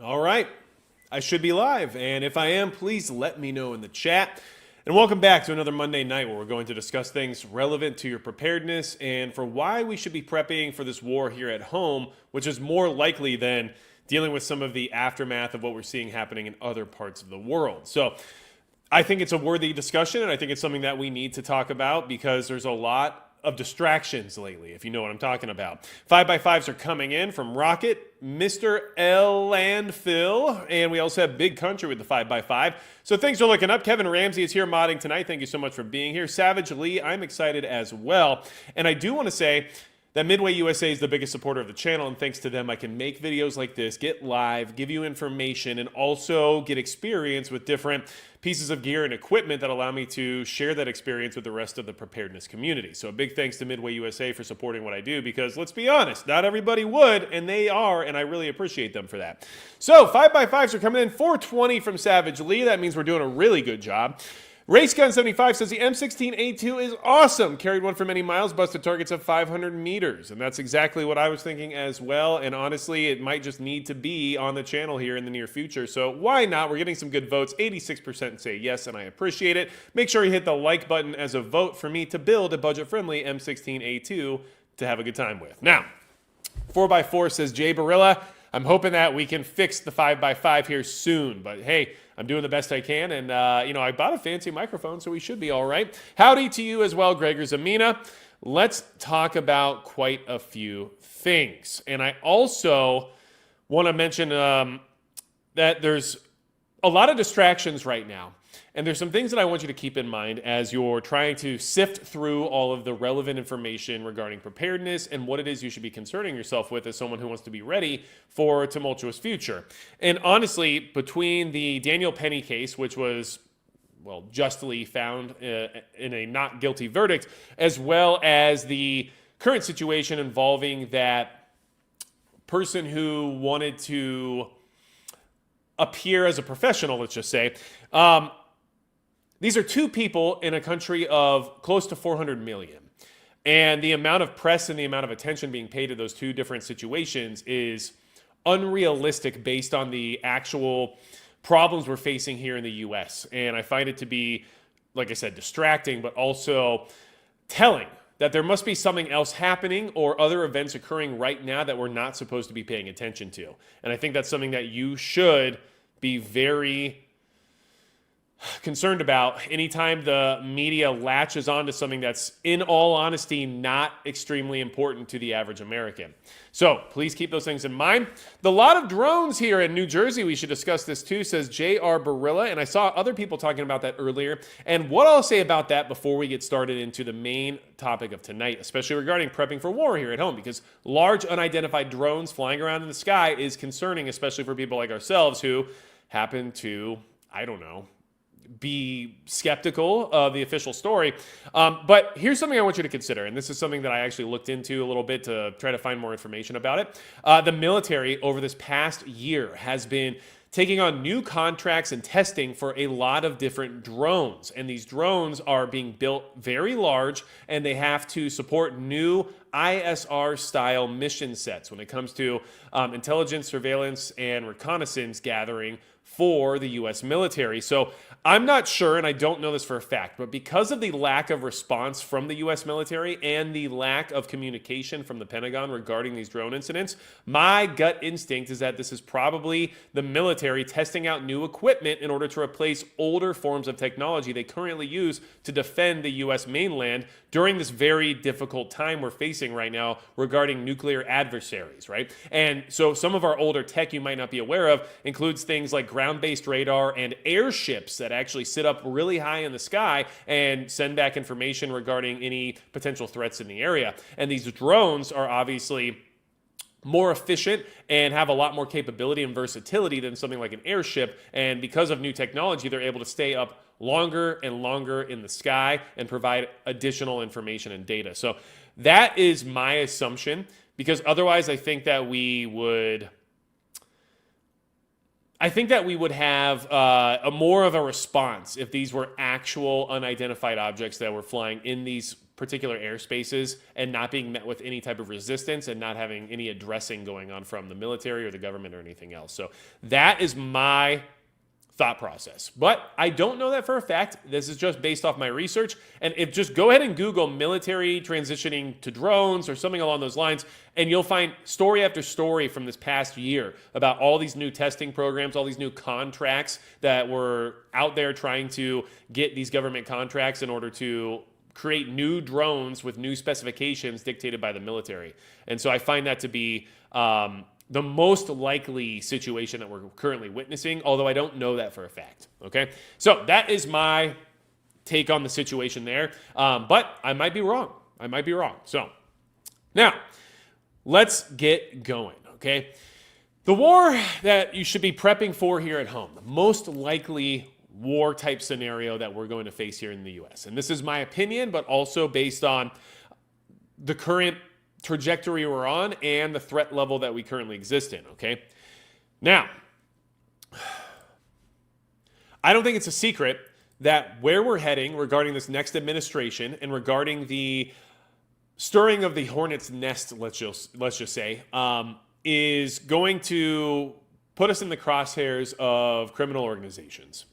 All right. I should be live. And if I am, please let me know in the chat. And welcome back to another Monday night where we're going to discuss things relevant to your preparedness and for why we should be prepping for this war here at home, which is more likely than dealing with some of the aftermath of what we're seeing happening in other parts of the world. So I think it's a worthy discussion, and I think it's something that we need to talk about because there's a lot of distractions lately, if you know what I'm talking about. 5x5s are coming in from Rocket, Mr. L. Landfill, and we also have Big Country with the 5x5. So things are looking up. Kevin Ramsey is here modding tonight. Thank you so much for being here. Savage Lee, I'm excited as well. And I do want to say that Midway USA is the biggest supporter of the channel, and thanks to them, I can make videos like this, get live, give you information, and also get experience with different pieces of gear and equipment that allow me to share that experience with the rest of the preparedness community. So a big thanks to Midway USA for supporting what I do, because let's be honest, not everybody would, and they are, and I really appreciate them for that. So 5x5s are coming in, 420 from Savage Lee. That means we're doing a really good job. RaceGun75 says the M16A2 is awesome. Carried one for many miles, busted targets of 500 meters. And that's exactly what I was thinking as well. And honestly, it might just need to be on the channel here in the near future. So why not? We're getting some good votes. 86% say yes, and I appreciate it. Make sure you hit the like button as a vote for me to build a budget-friendly M16A2 to have a good time with. Now, 4x4 says Jay Barilla. I'm hoping that we can fix the 5x5 here soon. But hey, I'm doing the best I can. And, I bought a fancy microphone, so we should be all right. Howdy to you as well, Gregor Zamina. Let's talk about quite a few things. And I also want to mention that there's a lot of distractions right now. And there's some things that I want you to keep in mind as you're trying to sift through all of the relevant information regarding preparedness and what it is you should be concerning yourself with as someone who wants to be ready for a tumultuous future. And honestly, between the Daniel Penny case, which was justly found in a not guilty verdict, as well as the current situation involving that person who wanted to appear as a professional, let's just say, these are two people in a country of close to 400 million. And the amount of press and the amount of attention being paid to those two different situations is unrealistic based on the actual problems we're facing here in the US. And I find it to be, like I said, distracting, but also telling that there must be something else happening or other events occurring right now that we're not supposed to be paying attention to. And I think that's something that you should be very concerned about anytime the media latches onto something that's, in all honesty, not extremely important to the average American. So please keep those things in mind. The lot of drones here in New Jersey, we should discuss this too, says J.R. Barilla, and I saw other people talking about that earlier. And what I'll say about that before we get started into the main topic of tonight, especially regarding prepping for war here at home, because large unidentified drones flying around in the sky is concerning, especially for people like ourselves who happen to, be skeptical of the official story. But here's something I want you to consider, and this is something that I actually looked into a little bit to try to find more information about it. The military over this past year has been taking on new contracts and testing for a lot of different drones. And these drones are being built very large, and they have to support new ISR-style mission sets when it comes to intelligence, surveillance, and reconnaissance gathering for the U.S. military. So I'm not sure, and I don't know this for a fact, but because of the lack of response from the U.S. military and the lack of communication from the Pentagon regarding these drone incidents, my gut instinct is that this is probably the military testing out new equipment in order to replace older forms of technology they currently use to defend the U.S. mainland during this very difficult time we're facing right now regarding nuclear adversaries, right? And so some of our older tech you might not be aware of includes things like ground-based radar and airships that actually sit up really high in the sky and send back information regarding any potential threats in the area. And these drones are obviously more efficient and have a lot more capability and versatility than something like an airship. And because of new technology, they're able to stay up longer and longer in the sky and provide additional information and data. So that is my assumption, because otherwise I think that we would have a more of a response if these were actual unidentified objects that were flying in these particular airspaces and not being met with any type of resistance and not having any addressing going on from the military or the government or anything else. So that is my thought process. But I don't know that for a fact. This is just based off my research. And if just go ahead and Google military transitioning to drones or something along those lines, and you'll find story after story from this past year about all these new testing programs, all these new contracts that were out there trying to get these government contracts in order to create new drones with new specifications dictated by the military. And so I find that to be the most likely situation that we're currently witnessing, although I don't know that for a fact, okay? So that is my take on the situation there, but I might be wrong. I might be wrong. So now, let's get going, okay? The war that you should be prepping for here at home, the most likely war type scenario that we're going to face here in the U.S., and this is my opinion, but also based on the current trajectory we're on and the threat level that we currently exist in, okay? Now, I don't think it's a secret that where we're heading regarding this next administration and regarding the stirring of the hornet's nest, let's just say, is going to put us in the crosshairs of criminal organizations.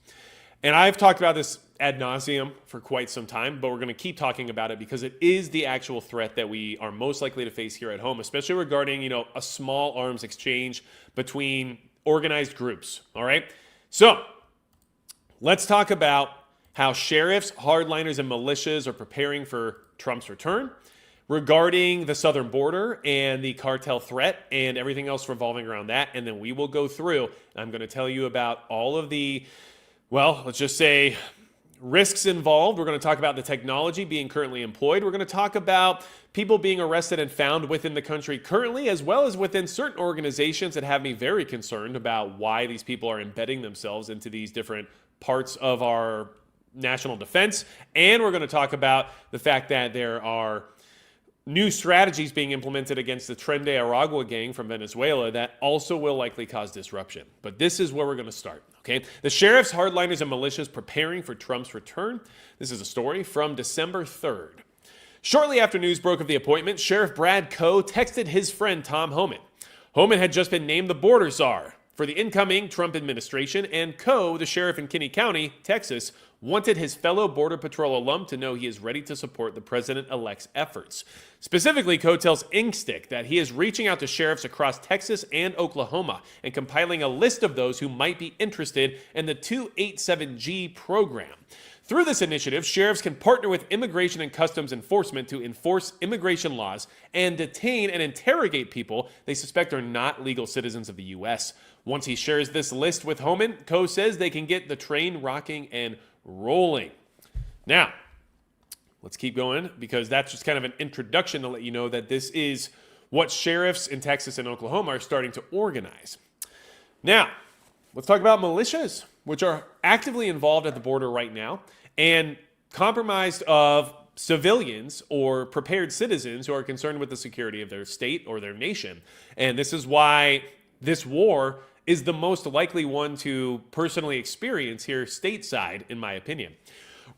And I've talked about this ad nauseum for quite some time, but we're going to keep talking about it because it is the actual threat that we are most likely to face here at home, especially regarding, a small arms exchange between organized groups, all right? So let's talk about how sheriffs, hardliners, and militias are preparing for Trump's return, regarding the southern border and the cartel threat and everything else revolving around that. And then we will go through, and I'm going to tell you about all of the, well, let's just say risks involved. We're going to talk about the technology being currently employed. We're going to talk about people being arrested and found within the country currently, as well as within certain organizations that have me very concerned about why these people are embedding themselves into these different parts of our national defense. And we're going to talk about the fact that there are new strategies being implemented against the Tren de Aragua gang from Venezuela that also will likely cause disruption. But this is where we're going to start, okay? The sheriffs, hardliners, and militias preparing for Trump's return. This is a story from December 3rd. Shortly after news broke of the appointment, Sheriff Brad Coe texted his friend Tom Homan. Homan had just been named the border czar for the incoming Trump administration, and Coe, the sheriff in Kinney County, Texas, wanted his fellow Border Patrol alum to know he is ready to support the president-elect's efforts. Specifically, Coe tells Inkstick that he is reaching out to sheriffs across Texas and Oklahoma and compiling a list of those who might be interested in the 287G program. Through this initiative, sheriffs can partner with Immigration and Customs Enforcement to enforce immigration laws and detain and interrogate people they suspect are not legal citizens of the U.S. Once he shares this list with Homan, Coe says they can get the train rocking and rolling. Now, let's keep going because that's just kind of an introduction to let you know that this is what sheriffs in Texas and Oklahoma are starting to organize. Now, let's talk about militias, which are actively involved at the border right now and compromised of civilians or prepared citizens who are concerned with the security of their state or their nation. And this is why this war is the most likely one to personally experience here stateside, in my opinion.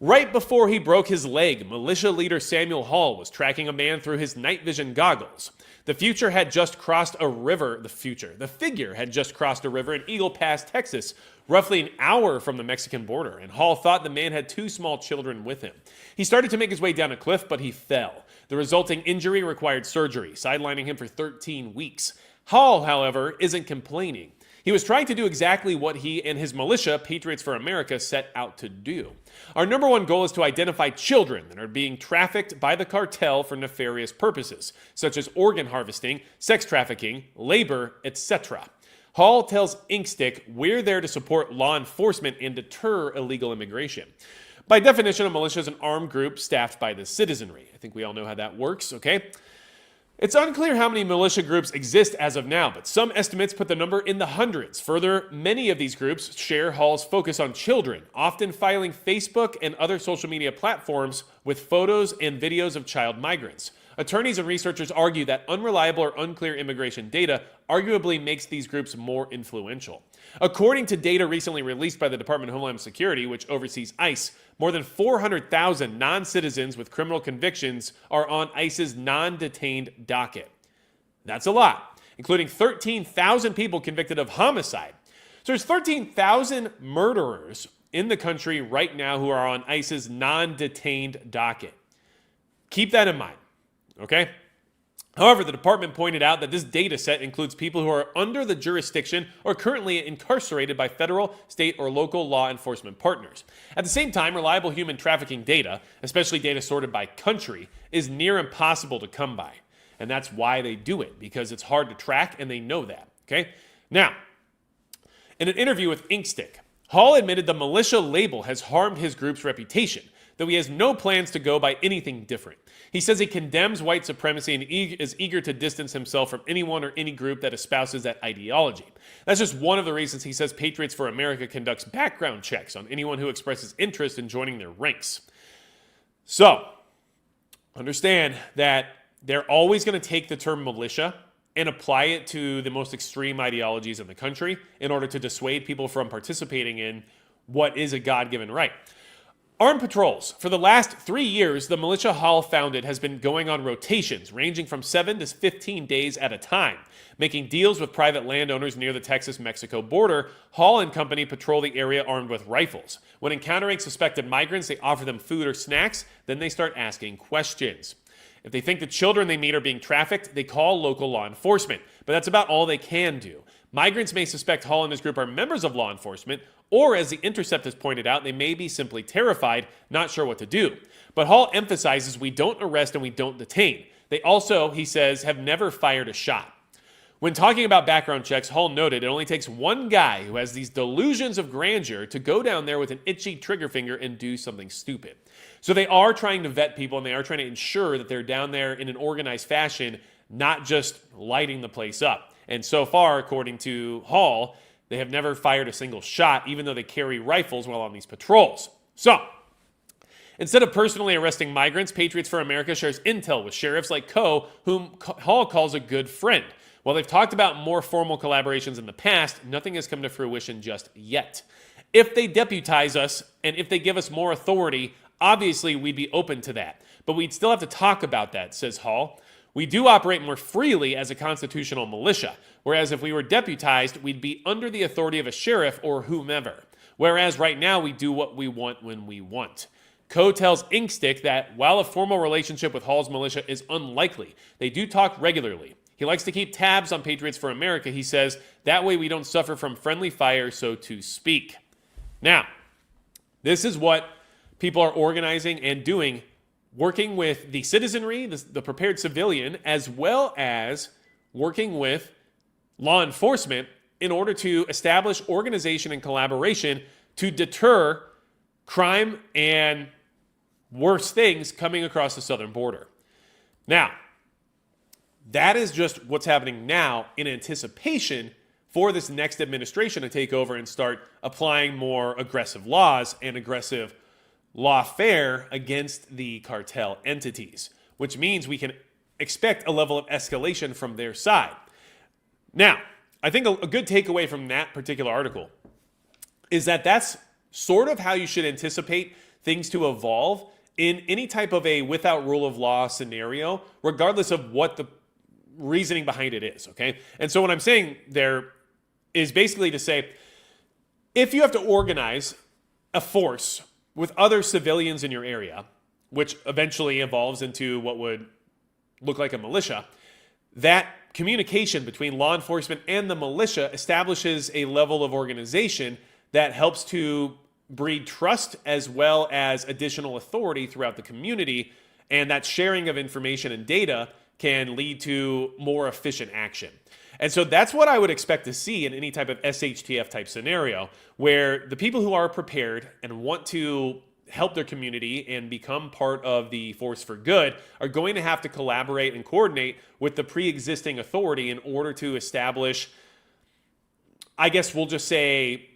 Right before he broke his leg, militia leader Samuel Hall was tracking a man through his night vision goggles. The figure had just crossed a river in Eagle Pass, Texas, roughly an hour from the Mexican border, and Hall thought the man had 2 small children with him. He started to make his way down a cliff, but he fell. The resulting injury required surgery, sidelining him for 13 weeks. Hall, however, isn't complaining. He was trying to do exactly what he and his militia, Patriots for America, set out to do. Our number one goal is to identify children that are being trafficked by the cartel for nefarious purposes, such as organ harvesting, sex trafficking, labor, etc. Hall tells Inkstick we're there to support law enforcement and deter illegal immigration. By definition, a militia is an armed group staffed by the citizenry. I think we all know how that works, okay? It's unclear how many militia groups exist as of now, but some estimates put the number in the hundreds. Further, many of these groups share Hall's focus on children, often filing Facebook and other social media platforms with photos and videos of child migrants. Attorneys and researchers argue that unreliable or unclear immigration data arguably makes these groups more influential. According to data recently released by the Department of Homeland Security, which oversees ICE, more than 400,000 non-citizens with criminal convictions are on ICE's non-detained docket. That's a lot, including 13,000 people convicted of homicide. So there's 13,000 murderers in the country right now who are on ICE's non-detained docket. Keep that in mind, okay? However, the department pointed out that this data set includes people who are under the jurisdiction or currently incarcerated by federal, state, or local law enforcement partners. At the same time, reliable human trafficking data, especially data sorted by country, is near impossible to come by. And that's why they do it, because it's hard to track, and they know that, okay? Now, in an interview with Inkstick, Hall admitted the militia label has harmed his group's reputation, though he has no plans to go by anything different. He says he condemns white supremacy and is eager to distance himself from anyone or any group that espouses that ideology. That's just one of the reasons he says Patriots for America conducts background checks on anyone who expresses interest in joining their ranks. So, understand that they're always going to take the term militia and apply it to the most extreme ideologies in the country in order to dissuade people from participating in what is a God-given right. Armed patrols. For the last 3 years, the militia Hall founded has been going on rotations ranging from 7 to 15 days at a time. Making deals with private landowners near the Texas-Mexico border, Hall and company patrol the area armed with rifles. When encountering suspected migrants, they offer them food or snacks, then they start asking questions. If they think the children they meet are being trafficked, they call local law enforcement. But that's about all they can do. Migrants may suspect Hall and his group are members of law enforcement, or as The Intercept has pointed out, they may be simply terrified, not sure what to do. But Hall emphasizes we don't arrest and we don't detain. They also, he says, have never fired a shot. When talking about background checks, Hall noted it only takes one guy who has these delusions of grandeur to go down there with an itchy trigger finger and do something stupid. So they are trying to vet people, and they are trying to ensure that they're down there in an organized fashion, not just lighting the place up. And so far, according to Hall, they have never fired a single shot, even though they carry rifles while on these patrols. So, instead of personally arresting migrants, Patriots for America shares intel with sheriffs like Coe, whom Hall calls a good friend. While they've talked about more formal collaborations in the past, nothing has come to fruition just yet. If they deputize us, and if they give us more authority, obviously we'd be open to that. But we'd still have to talk about that, says Hall. We do operate more freely as a constitutional militia, whereas if we were deputized, we'd be under the authority of a sheriff or whomever. Whereas right now, we do what we want when we want. Coe tells Inkstick that while a formal relationship with Hall's militia is unlikely, they do talk regularly. He likes to keep tabs on Patriots for America, he says. That way we don't suffer from friendly fire, so to speak. Now, this is what people are organizing and doing, working with the citizenry, the prepared civilian, as well as working with law enforcement in order to establish organization and collaboration to deter crime and worse things coming across the southern border. Now, that is just what's happening now in anticipation for this next administration to take over and start applying more aggressive laws and aggressive lawfare against the cartel entities, which means we can expect a level of escalation from their side. Now, I think a good takeaway from that particular article is that that's sort of how you should anticipate things to evolve in any type of a without rule of law scenario, regardless of what the reasoning behind it is, okay? And so what I'm saying there is basically to say, if you have to organize a force with other civilians in your area, which eventually evolves into what would look like a militia, that communication between law enforcement and the militia establishes a level of organization that helps to breed trust as well as additional authority throughout the community, and that sharing of information and data can lead to more efficient action. And so that's what I would expect to see in any type of SHTF type scenario, where the people who are prepared and want to help their community and become part of the force for good are going to have to collaborate and coordinate with the pre-existing authority in order to establish, I guess we'll just say,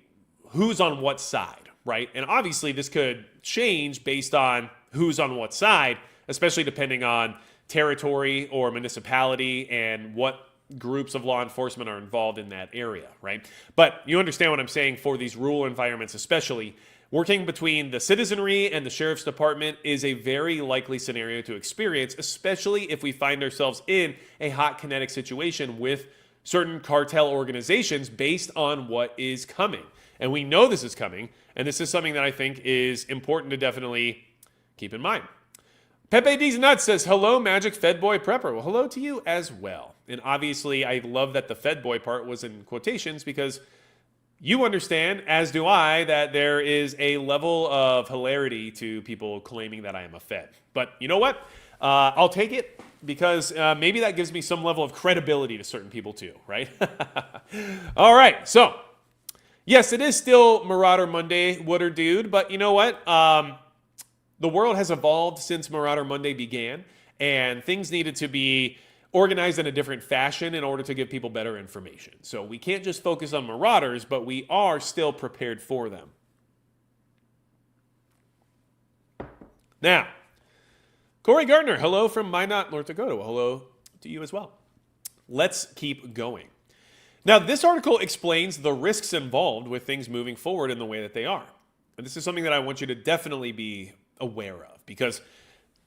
who's on what side, right? And obviously this could change based on who's on what side, especially depending on territory or municipality and what groups of law enforcement are involved in that area, right? But you understand what I'm saying for these rural environments, especially working between the citizenry and the sheriff's department is a very likely scenario to experience, especially if we find ourselves in a hot kinetic situation with certain cartel organizations based on what is coming. And we know this is coming, and this is something that I think is important to definitely keep in mind. Pepe D's Nuts says, hello, Magic Fed Boy Prepper. Well, hello to you as well. And obviously, I love that the Fed Boy part was in quotations because you understand, as do I, that there is a level of hilarity to people claiming that I am a Fed. But you know what? I'll take it because maybe that gives me some level of credibility to certain people too, right? All right, so yes, it is still Marauder Monday, Wooder Dude, but you know what? The world has evolved since Marauder Monday began, and things needed to be organized in a different fashion in order to give people better information. So we can't just focus on marauders, but we are still prepared for them. Now, Corey Gardner, hello from Minot, North Dakota. Well, hello to you as well. Let's keep going. Now, this article explains the risks involved with things moving forward in the way that they are. And this is something that I want you to definitely be aware of because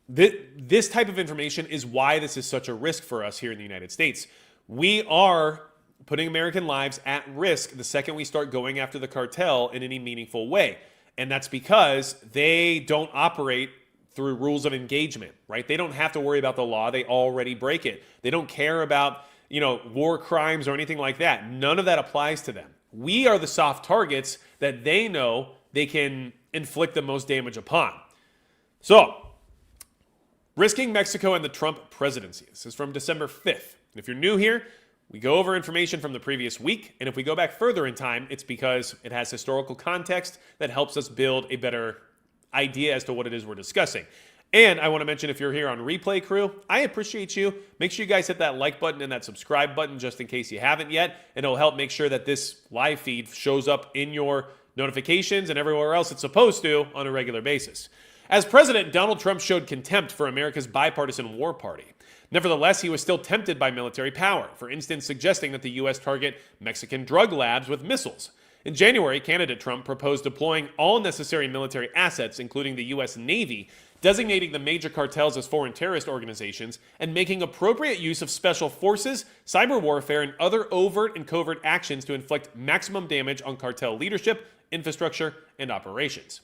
this type of information is why this is such a risk for us here in the United States. We are putting American lives at risk the second we start going after the cartel in any meaningful way. And that's because they don't operate through rules of engagement, right? They don't have to worry about the law. They already break it. They don't care about, war crimes or anything like that. None of that applies to them. We are the soft targets that they know they can inflict the most damage upon. So, risking Mexico and the Trump presidency. This is from December 5th. And if you're new here, we go over information from the previous week. And if we go back further in time, it's because it has historical context that helps us build a better idea as to what it is we're discussing. And I want to mention, if you're here on replay crew, I appreciate you. Make sure you guys hit that like button and that subscribe button just in case you haven't yet. And it'll help make sure that this live feed shows up in your notifications and everywhere else it's supposed to on a regular basis. As president, Donald Trump showed contempt for America's bipartisan war party. Nevertheless, he was still tempted by military power, for instance, suggesting that the U.S. target Mexican drug labs with missiles. In January, candidate Trump proposed deploying all necessary military assets, including the U.S. Navy, designating the major cartels as foreign terrorist organizations, and making appropriate use of special forces, cyber warfare, and other overt and covert actions to inflict maximum damage on cartel leadership, infrastructure, and operations.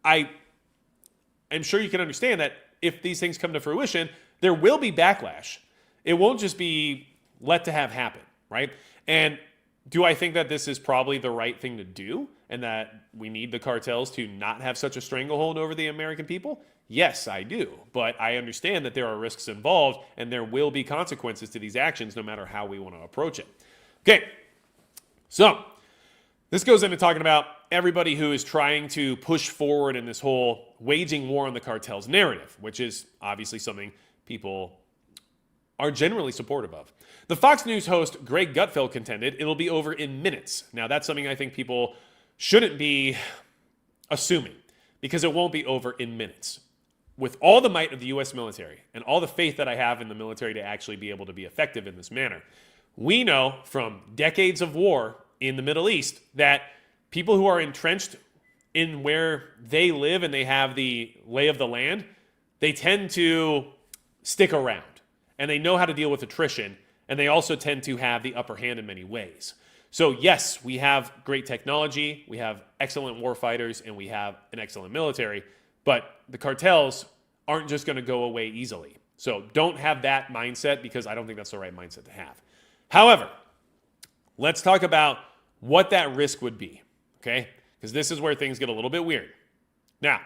I'm sure you can understand that if these things come to fruition, there will be backlash. It won't just be let to have happen, right? And do I think that this is probably the right thing to do and that we need the cartels to not have such a stranglehold over the American people? Yes, I do. But I understand that there are risks involved and there will be consequences to these actions no matter how we want to approach it. Okay, so this goes into talking about everybody who is trying to push forward in this whole waging war on the cartels narrative, which is obviously something people are generally supportive of. The Fox News host Greg Gutfeld contended it'll be over in minutes. Now, that's something I think people shouldn't be assuming because it won't be over in minutes. With all the might of the U.S. military and all the faith that I have in the military to actually be able to be effective in this manner, we know from decades of war in the Middle East that people who are entrenched in where they live and they have the lay of the land, they tend to stick around and they know how to deal with attrition, and they also tend to have the upper hand in many ways. So yes, we have great technology, we have excellent warfighters, and we have an excellent military, but the cartels aren't just going to go away easily. So don't have that mindset because I don't think that's the right mindset to have. However, let's talk about what that risk would be, okay? Because this is where things get a little bit weird. Now,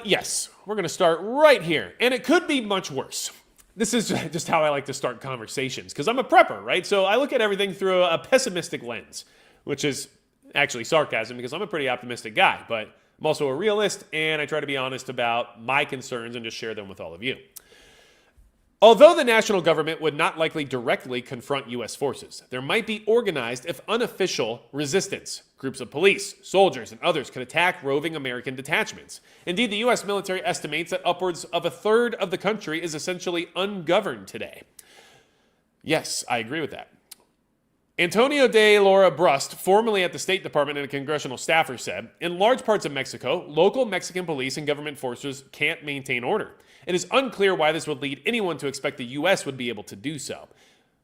yes, we're going to start right here, and it could be much worse. This is just how I like to start conversations, because I'm a prepper, right? So I look at everything through a pessimistic lens, which is actually sarcasm because I'm a pretty optimistic guy, but I'm also a realist, and I try to be honest about my concerns and just share them with all of you. Although the national government would not likely directly confront U.S. forces, there might be organized, if unofficial, resistance. Groups of police, soldiers, and others could attack roving American detachments. Indeed, the U.S. military estimates that upwards of a third of the country is essentially ungoverned today. Yes, I agree with that. Antonio de Laura Brust, formerly at the State Department and a congressional staffer, said, in large parts of Mexico, local Mexican police and government forces can't maintain order. It is unclear why this would lead anyone to expect the U.S. would be able to do so.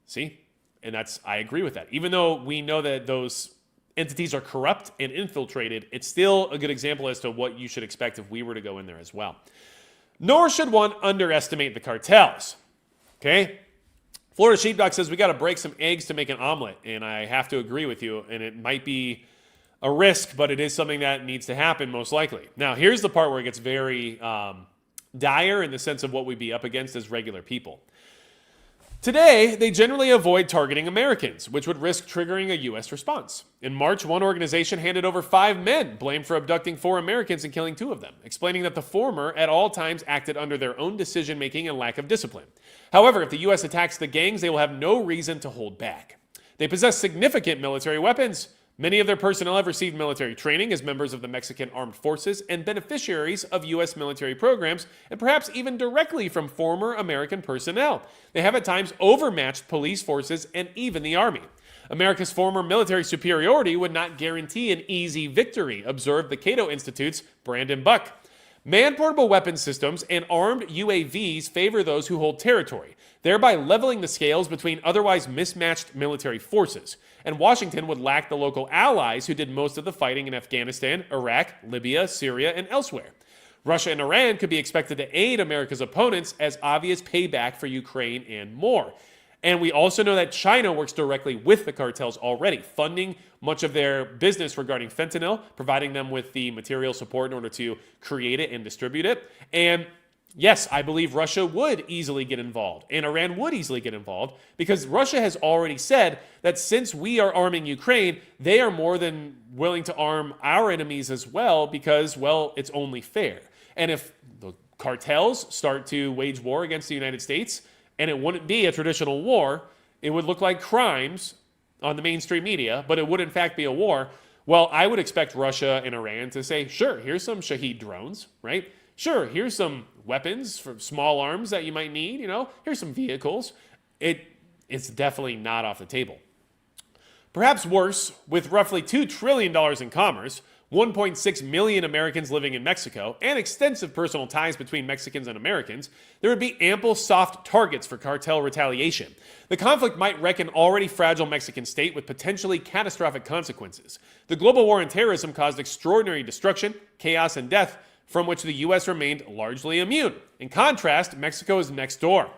See? And I agree with that. Even though we know that those entities are corrupt and infiltrated, it's still a good example as to what you should expect if we were to go in there as well. Nor should one underestimate the cartels. Okay? Florida Sheepdog says we got to break some eggs to make an omelet, and I have to agree with you, and it might be a risk, but it is something that needs to happen most likely. Now, here's the part where it gets very dire in the sense of what we'd be up against as regular people. Today, they generally avoid targeting Americans, which would risk triggering a U.S. response. In March, one organization handed over 5 men blamed for abducting 4 Americans and killing 2 of them, explaining that the former at all times acted under their own decision-making and lack of discipline. However, if the U.S. attacks the gangs, they will have no reason to hold back. They possess significant military weapons. Many of their personnel have received military training as members of the Mexican Armed Forces and beneficiaries of U.S. military programs, and perhaps even directly from former American personnel. They have at times overmatched police forces and even the Army. America's former military superiority would not guarantee an easy victory, observed the Cato Institute's Brandon Buck. Man-portable weapon systems and armed UAVs favor those who hold territory, thereby leveling the scales between otherwise mismatched military forces. And Washington would lack the local allies who did most of the fighting in Afghanistan, Iraq, Libya, Syria, and elsewhere. Russia and Iran could be expected to aid America's opponents as obvious payback for Ukraine and more. And we also know that China works directly with the cartels already, funding much of their business regarding fentanyl, providing them with the material support in order to create it and distribute it. And yes, I believe Russia would easily get involved, and Iran would easily get involved, because Russia has already said that since we are arming Ukraine, they are more than willing to arm our enemies as well, because, well, it's only fair. And if the cartels start to wage war against the United States, and it wouldn't be a traditional war, it would look like crimes on the mainstream media, but it would in fact be a war. Well, I would expect Russia and Iran to say, sure, here's some Shahed drones, right? Sure, here's some weapons for small arms that you might need, here's some vehicles. It's definitely not off the table. Perhaps worse, with roughly $2 trillion in commerce, 1.6 million Americans living in Mexico, and extensive personal ties between Mexicans and Americans, there would be ample soft targets for cartel retaliation. The conflict might wreck an already fragile Mexican state with potentially catastrophic consequences. The global war on terrorism caused extraordinary destruction, chaos, and death, from which the U.S. remained largely immune. In contrast, Mexico is next door.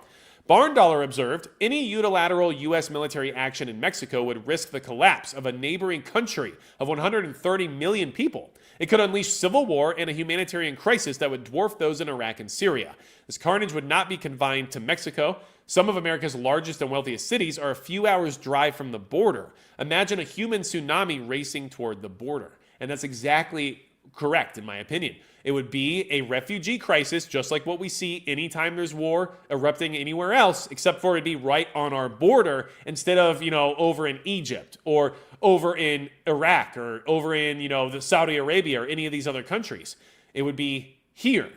Barn Dollar observed, any unilateral U.S. military action in Mexico would risk the collapse of a neighboring country of 130 million people. It could unleash civil war and a humanitarian crisis that would dwarf those in Iraq and Syria. This carnage would not be confined to Mexico. Some of America's largest and wealthiest cities are a few hours' drive from the border. Imagine a human tsunami racing toward the border. And that's exactly correct, in my opinion. It would be a refugee crisis, just like what we see anytime there's war erupting anywhere else, except for it'd be right on our border instead of, over in Egypt or over in Iraq or over in, the Saudi Arabia or any of these other countries. It would be here.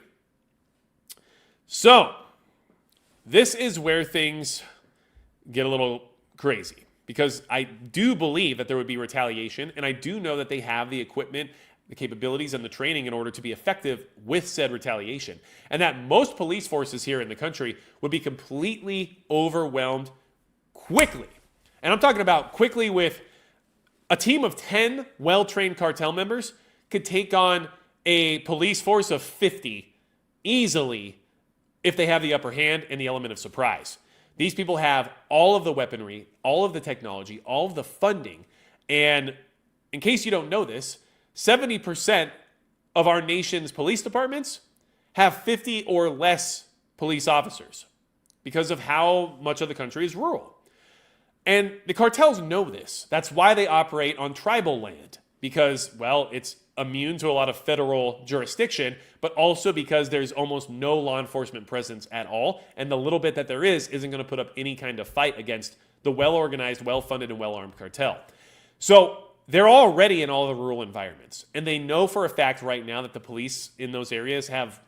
So, this is where things get a little crazy, because I do believe that there would be retaliation, and I do know that they have the equipment, the capabilities, and the training in order to be effective with said retaliation. And that most police forces here in the country would be completely overwhelmed quickly. And I'm talking about quickly with a team of 10 well-trained cartel members could take on a police force of 50 easily if they have the upper hand and the element of surprise. These people have all of the weaponry, all of the technology, all of the funding. And in case you don't know this, 70% of our nation's police departments have 50 or less police officers because of how much of the country is rural. And the cartels know this. That's why they operate on tribal land, because, well, it's immune to a lot of federal jurisdiction, but also because there's almost no law enforcement presence at all. And the little bit that there isn't going to put up any kind of fight against the well-organized, well-funded, and well-armed cartel. So they're already in all the rural environments. And they know for a fact right now that the police in those areas have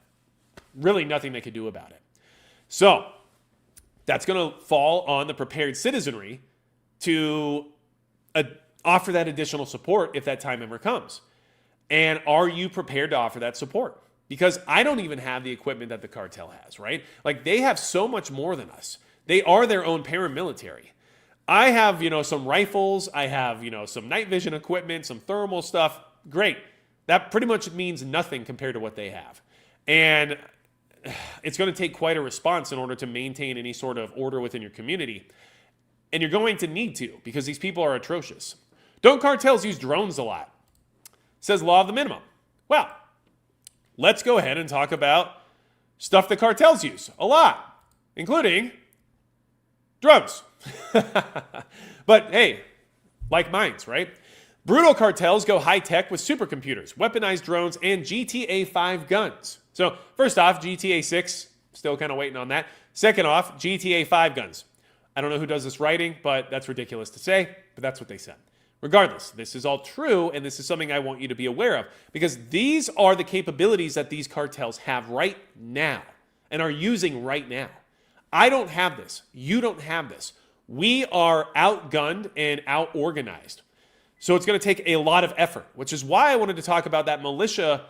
really nothing they could do about it. So that's going to fall on the prepared citizenry to offer that additional support if that time ever comes. And are you prepared to offer that support? Because I don't even have the equipment that the cartel has, right? Like, they have so much more than us. They are their own paramilitary. I have, some rifles. I have, some night vision equipment, some thermal stuff. Great. That pretty much means nothing compared to what they have. And it's going to take quite a response in order to maintain any sort of order within your community. And you're going to need to, because these people are atrocious. Don't cartels use drones a lot? Says law of the minimum. Well, let's go ahead and talk about stuff that cartels use a lot, including drones. But hey, like mines, right? Brutal cartels go high-tech with supercomputers, weaponized drones, and GTA 5 guns. So first off, GTA 6, still kind of waiting on that. Second off, GTA 5 guns. I don't know who does this writing, but that's ridiculous to say, but that's what they said. Regardless, this is all true, and this is something I want you to be aware of, because these are the capabilities that these cartels have right now and are using right now. I don't have this. You don't have this. We are outgunned and out-organized. So it's going to take a lot of effort, which is why I wanted to talk about that militia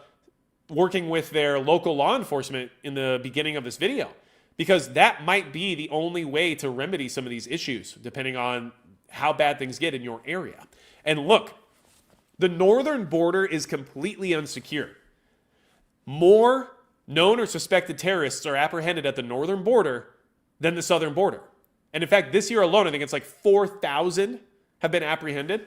working with their local law enforcement in the beginning of this video, because that might be the only way to remedy some of these issues, depending on how bad things get in your area. And look, the northern border is completely unsecured. More known or suspected terrorists are apprehended at the northern border than the southern border. And in fact, this year alone, I think it's like 4,000 have been apprehended.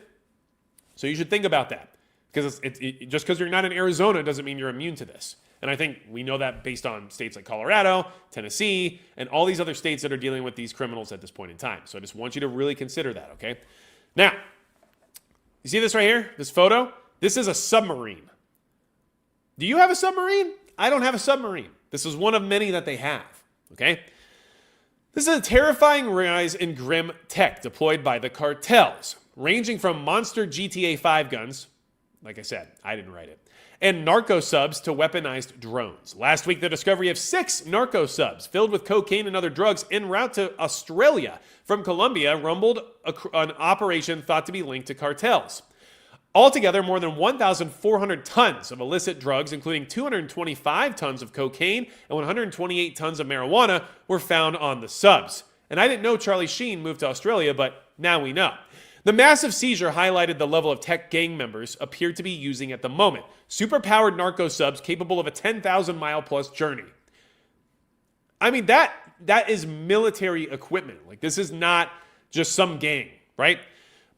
So you should think about that, because just because you're not in Arizona doesn't mean you're immune to this. And I think we know that based on states like Colorado, Tennessee, and all these other states that are dealing with these criminals at this point in time. So I just want you to really consider that, okay? Now, you see this right here, this photo? This is a submarine. Do you have a submarine? I don't have a submarine. This is one of many that they have, okay? This is a terrifying rise in grim tech deployed by the cartels, ranging from monster GTA 5 guns, like I said, I didn't write it, and narco subs to weaponized drones. Last week, the discovery of 6 narco subs filled with cocaine and other drugs en route to Australia from Colombia rumbled an operation thought to be linked to cartels. Altogether, more than 1,400 tons of illicit drugs, including 225 tons of cocaine and 128 tons of marijuana, were found on the subs. And I didn't know Charlie Sheen moved to Australia, but now we know. The massive seizure highlighted the level of tech gang members appeared to be using at the moment. Superpowered narco subs capable of a 10,000-mile-plus journey. I mean, that is military equipment. Like, this is not just some gang, right?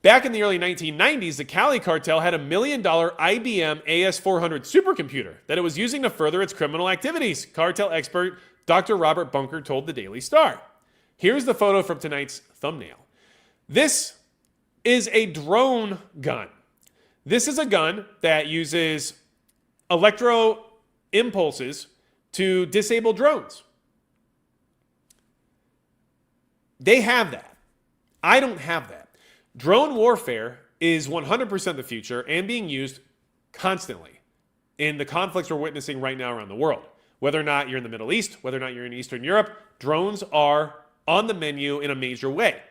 Back in the early 1990s, the Cali cartel had $1 million IBM AS400 supercomputer that it was using to further its criminal activities, cartel expert Dr. Robert Bunker told the Daily Star. Here's the photo from tonight's thumbnail. This is a drone gun. This is a gun that uses electro impulses to disable drones. They have that. I don't have that. Drone warfare is 100% the future and being used constantly in the conflicts we're witnessing right now around the world. Whether or not you're in the Middle East, whether or not you're in Eastern Europe, drones are on the menu in a major way.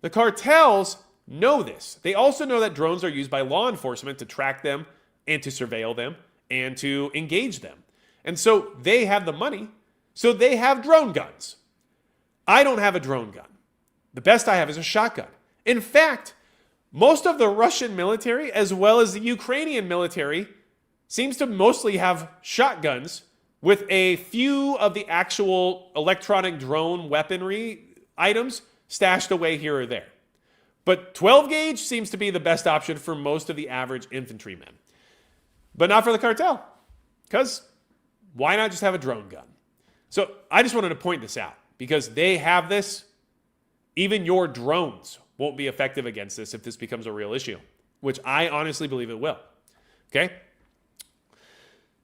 The cartels know this. They also know that drones are used by law enforcement to track them and to surveil them and to engage them. And so they have the money, so they have drone guns. I don't have a drone gun. The best I have is a shotgun. In fact, most of the Russian military, as well as the Ukrainian military, seems to mostly have shotguns with a few of the actual electronic drone weaponry items stashed away here or there. But 12 gauge seems to be the best option for most of the average infantrymen. But not for the cartel. Because why not just have a drone gun? So I just wanted to point this out, because they have this. Even your drones won't be effective against this if this becomes a real issue, which I honestly believe it will. Okay?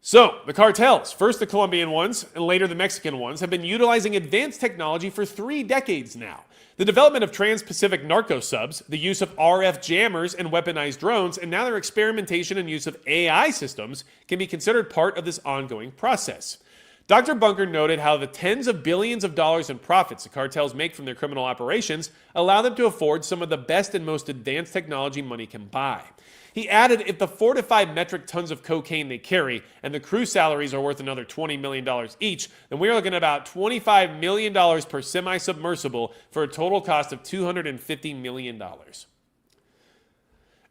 So, the cartels, first the Colombian ones and later the Mexican ones, have been utilizing advanced technology for 3 decades now. The development of trans-Pacific narco subs, the use of RF jammers and weaponized drones, and now their experimentation and use of AI systems can be considered part of this ongoing process. Dr. Bunker noted how the tens of billions of dollars in profits the cartels make from their criminal operations allow them to afford some of the best and most advanced technology money can buy. He added, if the 4 to 5 metric tons of cocaine they carry and the crew salaries are worth another $20 million each, then we are looking at about $25 million per semi-submersible for a total cost of $250 million.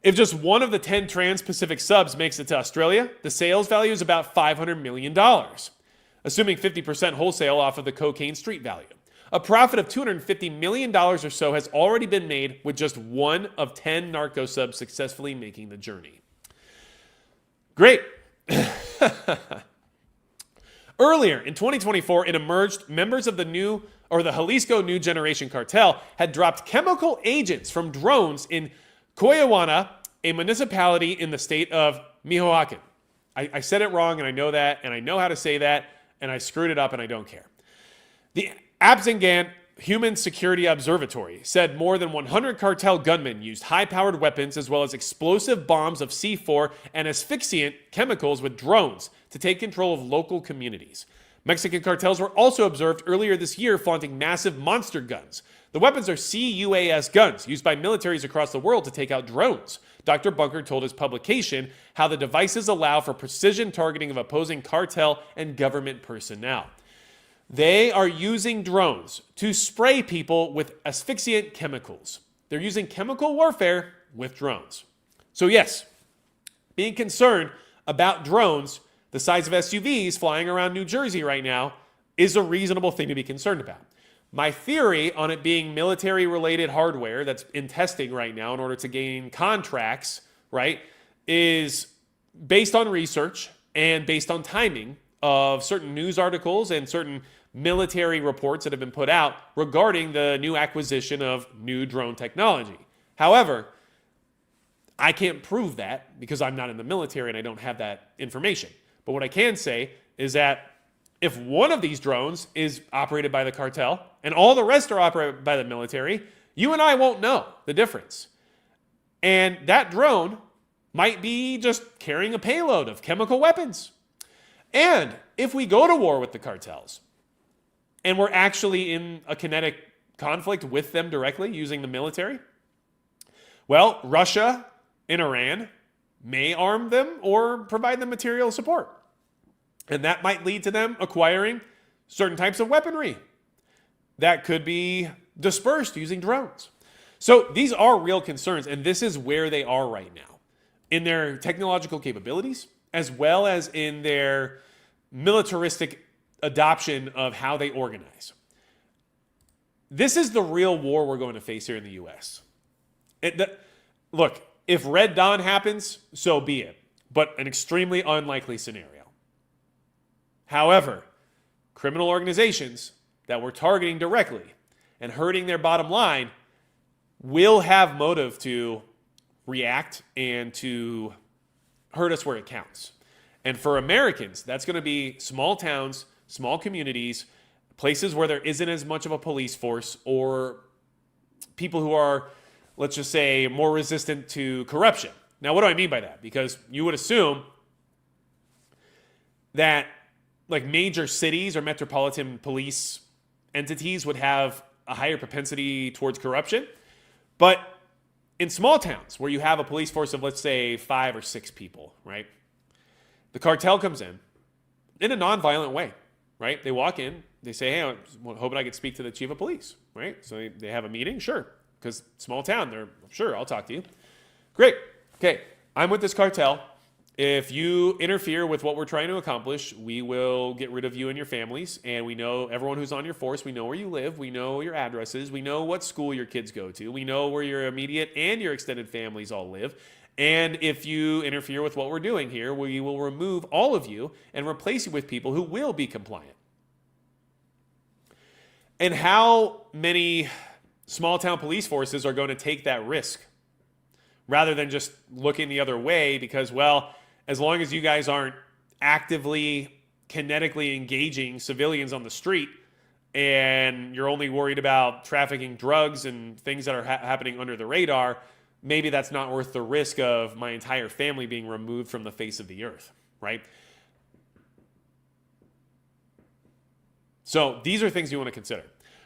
If just one of the 10 trans-Pacific subs makes it to Australia, the sales value is about $500 million, assuming 50% wholesale off of the cocaine street value. A profit of $250 million or so has already been made with just one of 10 narco subs successfully making the journey. Great. Earlier in 2024, it emerged members of the Jalisco New Generation Cartel had dropped chemical agents from drones in Coyahuana, a municipality in the state of Michoacan. I said it wrong, and I know that, and I know how to say that, and I screwed it up, and I don't care. The Abzangan Human Security Observatory said more than 100 cartel gunmen used high-powered weapons as well as explosive bombs of C4 and asphyxiant chemicals with drones to take control of local communities. Mexican cartels were also observed earlier this year flaunting massive monster guns. The weapons are CUAS guns used by militaries across the world to take out drones. Dr. Bunker told his publication how the devices allow for precision targeting of opposing cartel and government personnel. They are using drones to spray people with asphyxiant chemicals. They're using chemical warfare with drones. So yes, being concerned about drones the size of SUVs flying around New Jersey right now is a reasonable thing to be concerned about. My theory on it being military-related hardware that's in testing right now in order to gain contracts, right, is based on research and based on timing of certain news articles and certain military reports that have been put out regarding the new acquisition of new drone technology. However, I can't prove that because I'm not in the military and I don't have that information. But what I can say is that if one of these drones is operated by the cartel and all the rest are operated by the military, you and I won't know the difference. And that drone might be just carrying a payload of chemical weapons. And if we go to war with the cartels and we're actually in a kinetic conflict with them directly using the military, well, Russia and Iran may arm them or provide them material support. And that might lead to them acquiring certain types of weaponry that could be dispersed using drones. So these are real concerns, and this is where they are right now in their technological capabilities, as well as in their militaristic adoption of how they organize. This is the real war we're going to face here in the U.S. Look, if Red Dawn happens, so be it, but an extremely unlikely scenario. However, criminal organizations that we're targeting directly and hurting their bottom line will have motive to react and to hurt us where it counts. And for Americans, that's going to be small towns, small communities, places where there isn't as much of a police force or people who are, let's just say, more resistant to corruption. Now, what do I mean by that? Because you would assume that like major cities or metropolitan police entities would have a higher propensity towards corruption. But in small towns where you have a police force of, let's say, 5 or 6 people, right? The cartel comes in a nonviolent way, right? They walk in, they say, hey, I'm hoping I could speak to the chief of police, right? So they have a meeting, sure, because small town, they're, sure, I'll talk to you. Great, okay, I'm with this cartel. If you interfere with what we're trying to accomplish, we will get rid of you and your families, and we know everyone who's on your force. We know where you live. We know your addresses. We know what school your kids go to. We know where your immediate and your extended families all live. And if you interfere with what we're doing here, we will remove all of you and replace you with people who will be compliant. And how many small-town police forces are going to take that risk rather than just looking the other way because, well, as long as you guys aren't actively, kinetically engaging civilians on the street, and you're only worried about trafficking drugs and things that are happening under the radar, maybe that's not worth the risk of my entire family being removed from the face of the earth, right? So these are things you want to consider.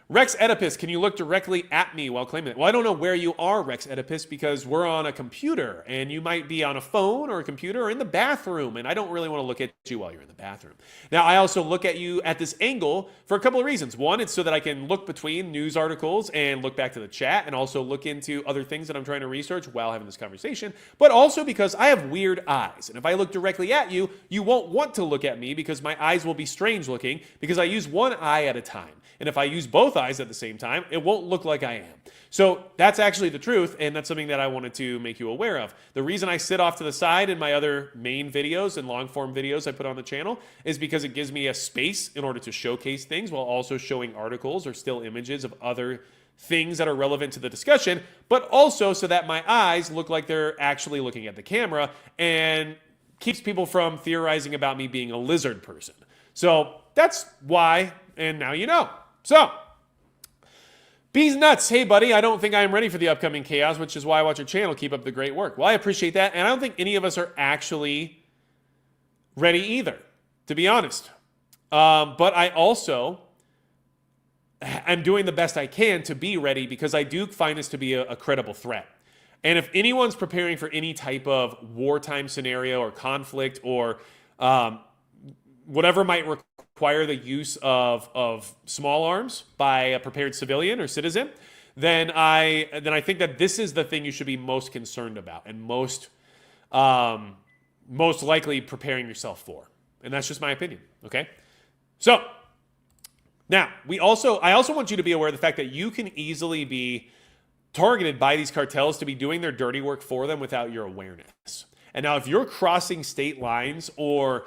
Rex Oedipus, can you look directly at me while claiming it? Well, I don't know where you are, Rex Oedipus, because we're on a computer, and you might be on a phone or a computer or in the bathroom, and I don't really want to look at you while you're in the bathroom. Now, I also look at you at this angle for a couple of reasons. One, it's so that I can look between news articles and look back to the chat, and also look into other things that I'm trying to research while having this conversation, but also because I have weird eyes, and if I look directly at you, you won't want to look at me because my eyes will be strange looking because I use one eye at a time. And if I use both eyes at the same time, it won't look like I am. So that's actually the truth, and that's something that I wanted to make you aware of. The reason I sit off to the side in my other main videos and long-form videos I put on the channel is because it gives me a space in order to showcase things while also showing articles or still images of other things that are relevant to the discussion, but also so that my eyes look like they're actually looking at the camera and keeps people from theorizing about me being a lizard person. So that's why, and now you know. So, Bees Nuts, hey buddy, I don't think I am ready for the upcoming chaos, which is why I watch your channel. Keep up the great work. Well, I appreciate that, and I don't think any of us are actually ready either, to be honest. But I also am doing the best I can to be ready because I do find this to be a credible threat. And if anyone's preparing for any type of wartime scenario or conflict or whatever might require the use of small arms by a prepared civilian or citizen, then I think that this is the thing you should be most concerned about and most likely preparing yourself for. And that's just my opinion, okay? So, now, I also want you to be aware of the fact that you can easily be targeted by these cartels to be doing their dirty work for them without your awareness. And now if you're crossing state lines or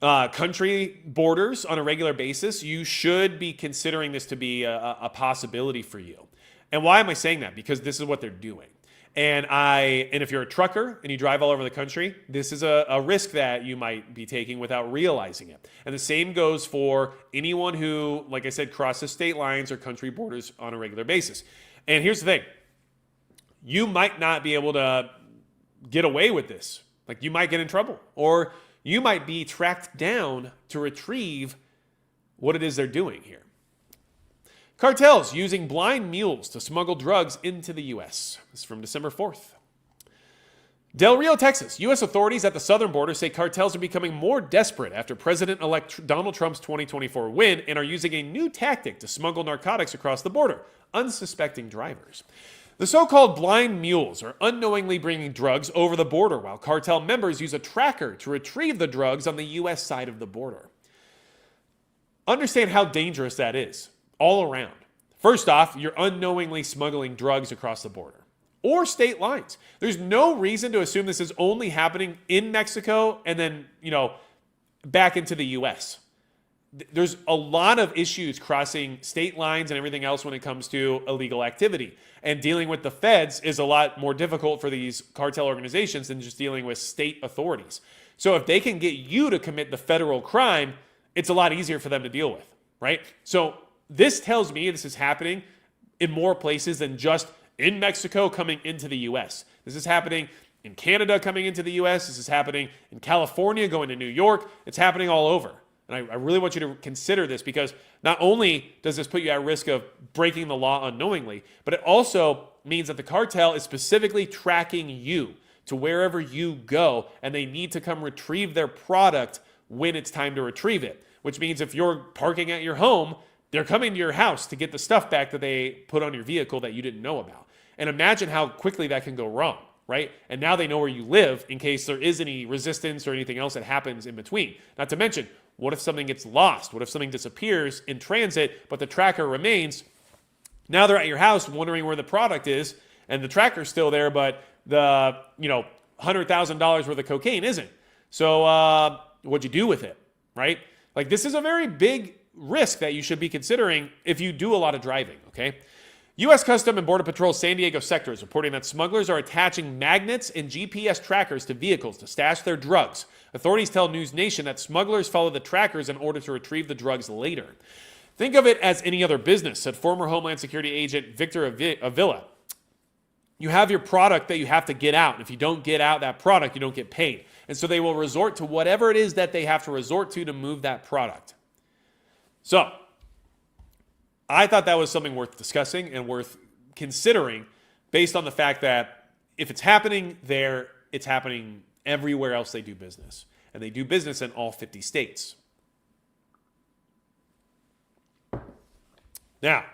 country borders on a regular basis, you should be considering this to be a possibility for you. And why am I saying that? Because this is what they're doing. And if you're a trucker and you drive all over the country, this is a risk that you might be taking without realizing it. And the same goes for anyone who, like I said, crosses state lines or country borders on a regular basis. And here's the thing. You might not be able to get away with this. Like, you might get in trouble, or you might be tracked down to retrieve what it is they're doing here. Cartels using blind mules to smuggle drugs into the U.S. This is from December 4th. Del Rio, Texas. U.S. authorities at the southern border say cartels are becoming more desperate after President-elect Donald Trump's 2024 win and are using a new tactic to smuggle narcotics across the border, unsuspecting drivers. The so-called blind mules are unknowingly bringing drugs over the border while cartel members use a tracker to retrieve the drugs on the U.S. side of the border. Understand how dangerous that is all around. First off, you're unknowingly smuggling drugs across the border or state lines. There's no reason to assume this is only happening in Mexico and then, back into the U.S. There's a lot of issues crossing state lines and everything else when it comes to illegal activity. And dealing with the feds is a lot more difficult for these cartel organizations than just dealing with state authorities. So if they can get you to commit the federal crime, it's a lot easier for them to deal with, right? So this tells me this is happening in more places than just in Mexico coming into the U.S. This is happening in Canada coming into the U.S. This is happening in California going to New York. It's happening all over. And I really want you to consider this because not only does this put you at risk of breaking the law unknowingly, but it also means that the cartel is specifically tracking you to wherever you go, and they need to come retrieve their product when it's time to retrieve it, which means if you're parking at your home, they're coming to your house to get the stuff back that they put on your vehicle that you didn't know about. And imagine how quickly that can go wrong, right? And now they know where you live in case there is any resistance or anything else that happens in between. Not to mention, what if something gets lost? What if something disappears in transit, but the tracker remains? Now they're at your house wondering where the product is, and the tracker's still there, but the $100,000 worth of cocaine isn't. So what'd you do with it, right? Like, this is a very big risk that you should be considering if you do a lot of driving, okay? U.S. Custom and Border Patrol San Diego sector is reporting that smugglers are attaching magnets and GPS trackers to vehicles to stash their drugs. Authorities tell News Nation that smugglers follow the trackers in order to retrieve the drugs later. Think of it as any other business, said former Homeland Security agent Victor Avila. You have your product that you have to get out. And if you don't get out that product, you don't get paid. And so they will resort to whatever it is that they have to resort to move that product. So I thought that was something worth discussing and worth considering based on the fact that if it's happening there, it's happening everywhere else they do business. And they do business in all 50 states. Now,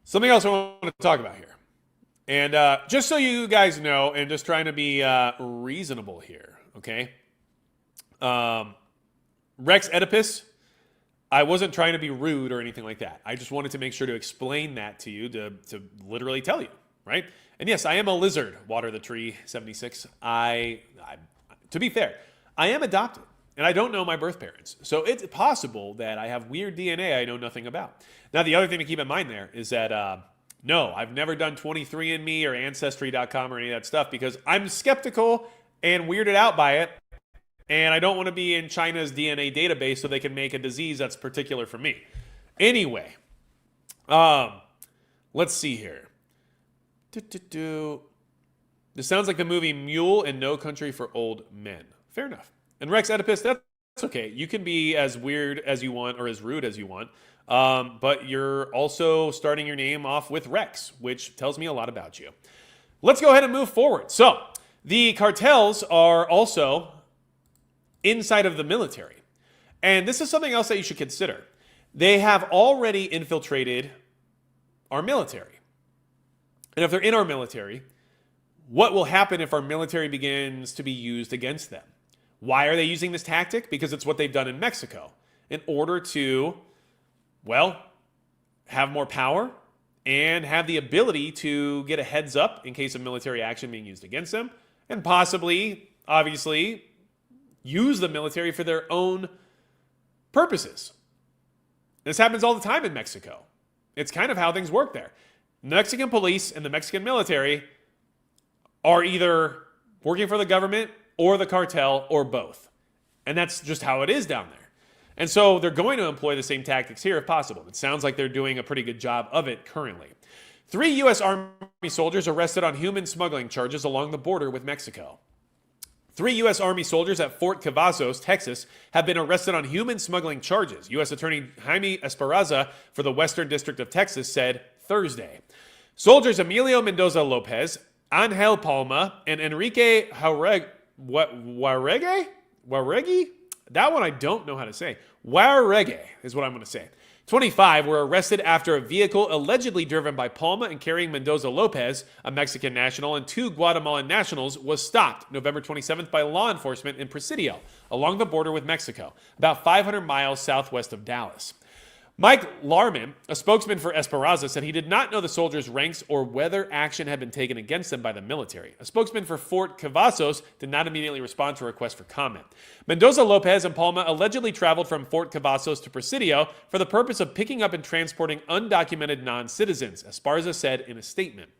something else I want to talk about here. And just so you guys know, and just trying to be reasonable here, okay? Rex Oedipus, I wasn't trying to be rude or anything like that. I just wanted to make sure to explain that to you, to literally tell you, right? And yes, I am a lizard, Water the Tree 76. To be fair, I am adopted, and I don't know my birth parents. So it's possible that I have weird DNA I know nothing about. Now, the other thing to keep in mind there is that, no, I've never done 23andMe or Ancestry.com or any of that stuff because I'm skeptical and weirded out by it. And I don't want to be in China's DNA database so they can make a disease that's particular for me. Anyway, let's see here. This sounds like the movie Mule and No Country for Old Men. Fair enough. And Rex Oedipus, that's okay. You can be as weird as you want or as rude as you want. But you're also starting your name off with Rex, which tells me a lot about you. Let's go ahead and move forward. So the cartels are also inside of the military. And this is something else that you should consider. They have already infiltrated our military. And if they're in our military, what will happen if our military begins to be used against them? Why are they using this tactic? Because it's what they've done in Mexico in order to, well, have more power and have the ability to get a heads up in case of military action being used against them and possibly, obviously, use the military for their own purposes. This happens all the time in Mexico. It's kind of how things work there. Mexican police and the Mexican military are either working for the government or the cartel or both. And that's just how it is down there. And so they're going to employ the same tactics here if possible. It sounds like they're doing a pretty good job of it currently. 3 U.S. Army soldiers arrested on human smuggling charges along the border with Mexico. 3 U.S. Army soldiers at Fort Cavazos, Texas, have been arrested on human smuggling charges, U.S. Attorney Jaime Esparraza for the Western District of Texas said Thursday. Soldiers Emilio Mendoza Lopez, Angel Palma, and Enrique Jauregui? That one I don't know how to say. Jauregui is what I'm going to say. 25 were arrested after a vehicle allegedly driven by Palma and carrying Mendoza Lopez, a Mexican national, and 2 Guatemalan nationals, was stopped November 27th by law enforcement in Presidio, along the border with Mexico, about 500 miles southwest of Dallas. Mike Larman, a spokesman for Esparraza, said he did not know the soldiers' ranks or whether action had been taken against them by the military. A spokesman for Fort Cavazos did not immediately respond to a request for comment. Mendoza Lopez and Palma allegedly traveled from Fort Cavazos to Presidio for the purpose of picking up and transporting undocumented non-citizens, Esparraza said in a statement.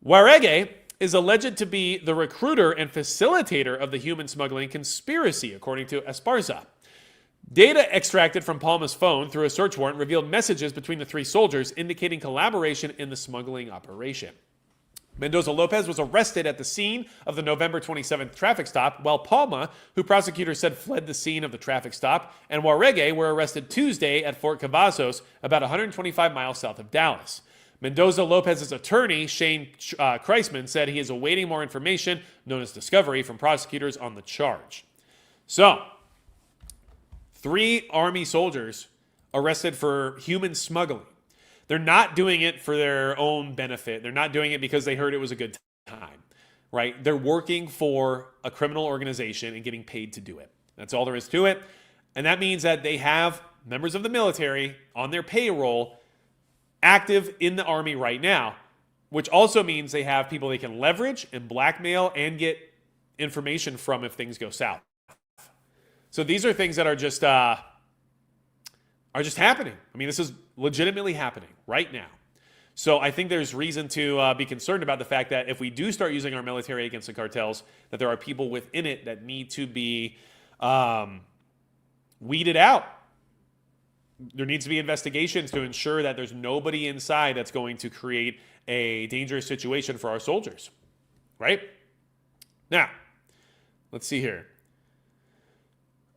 Jauregui is alleged to be the recruiter and facilitator of the human smuggling conspiracy, according to Esparza. Data extracted from Palma's phone through a search warrant revealed messages between the 3 soldiers indicating collaboration in the smuggling operation. Mendoza Lopez was arrested at the scene of the November 27th traffic stop, while Palma, who prosecutors said fled the scene of the traffic stop, and Jauregui were arrested Tuesday at Fort Cavazos, about 125 miles south of Dallas. Mendoza Lopez's attorney, Shane Kreisman, said he is awaiting more information, known as discovery, from prosecutors on the charge. So, 3 Army soldiers arrested for human smuggling. They're not doing it for their own benefit. They're not doing it because they heard it was a good time, right? They're working for a criminal organization and getting paid to do it. That's all there is to it. And that means that they have members of the military on their payroll active in the Army right now, which also means they have people they can leverage and blackmail and get information from if things go south. So these are things that are just are just happening. I mean, this is legitimately happening right now. So I think there's reason to be concerned about the fact that if we do start using our military against the cartels, that there are people within it that need to be weeded out. There needs to be investigations to ensure that there's nobody inside that's going to create a dangerous situation for our soldiers, right? Now, let's see here.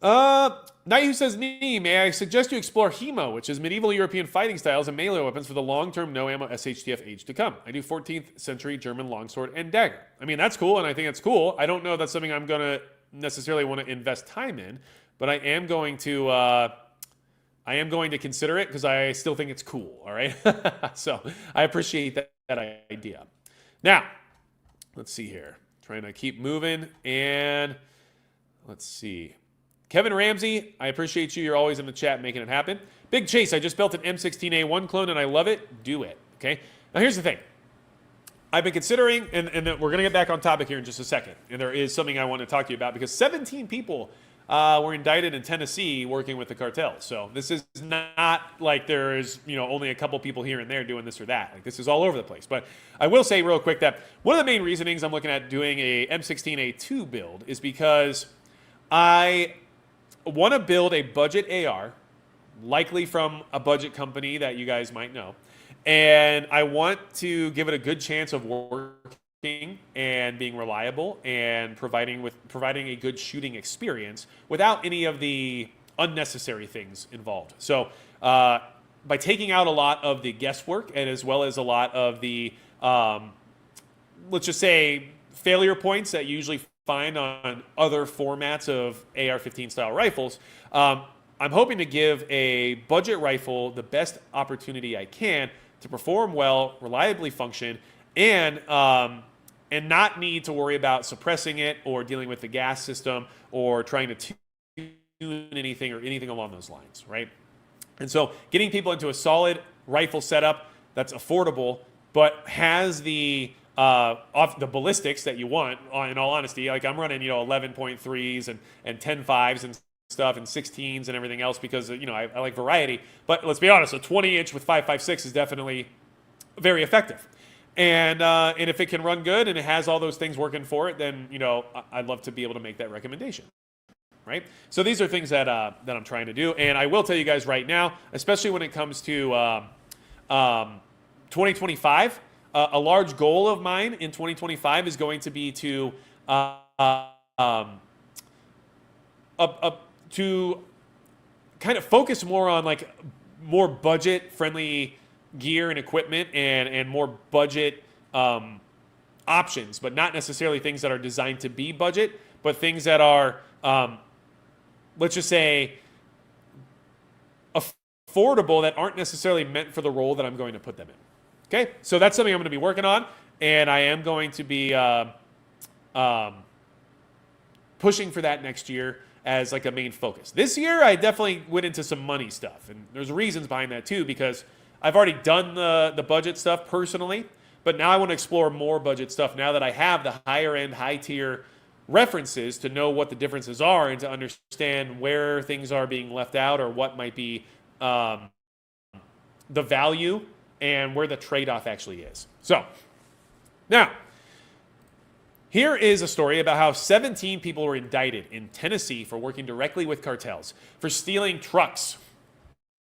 Knight who says, Nee, may I suggest you explore HEMO, which is medieval European fighting styles and melee weapons for the long-term no-ammo SHTF age to come. I do 14th century German longsword and dagger. I mean, that's cool, and I think it's cool. I don't know if that's something I'm going to necessarily want to invest time in, but I am going to consider it because I still think it's cool, all right? So I appreciate that idea. Now, let's see here. Trying to keep moving, and let's see. Kevin Ramsey, I appreciate you. You're always in the chat making it happen. Big Chase, I just built an M16A1 clone and I love it. Do it, okay? Now here's the thing. I've been considering, and we're going to get back on topic here in just a second, and there is something I want to talk to you about because 17 people were indicted in Tennessee working with the cartel. So this is not like there is, only a couple people here and there doing this or that. Like this is all over the place. But I will say real quick that one of the main reasonings I'm looking at doing a M16A2 build is because I want to build a budget AR, likely from a budget company that you guys might know. And I want to give it a good chance of working and being reliable and providing a good shooting experience without any of the unnecessary things involved. So by taking out a lot of the guesswork and as well as a lot of the, let's just say, failure points that you usually find on other formats of AR-15 style rifles, I'm hoping to give a budget rifle the best opportunity I can to perform well, reliably function, and not need to worry about suppressing it or dealing with the gas system or trying to tune anything or anything along those lines, right? And so getting people into a solid rifle setup that's affordable but has the off the ballistics that you want, in all honesty. Like I'm running 11.3s and 10.5s and stuff and 16s and everything else because I like variety. But let's be honest, a 20-inch with 5.56 is definitely very effective. And if it can run good and it has all those things working for it, then I'd love to be able to make that recommendation, right? So these are things that I'm trying to do, and I will tell you guys right now, especially when it comes to 2025. A large goal of mine in 2025 is going to be to kind of focus more on like more budget-friendly gear and equipment and more budget options, but not necessarily things that are designed to be budget, but things that are, let's just say, affordable that aren't necessarily meant for the role that I'm going to put them in. Okay, so that's something I'm going to be working on, and I am going to be pushing for that next year as like a main focus. This year, I definitely went into some money stuff, and there's reasons behind that too, because I've already done the budget stuff personally, but now I want to explore more budget stuff now that I have the higher end, high tier references to know what the differences are and to understand where things are being left out or what might be the value and where the trade-off actually is. So, now, here is a story about how 17 people were indicted in Tennessee for working directly with cartels for stealing trucks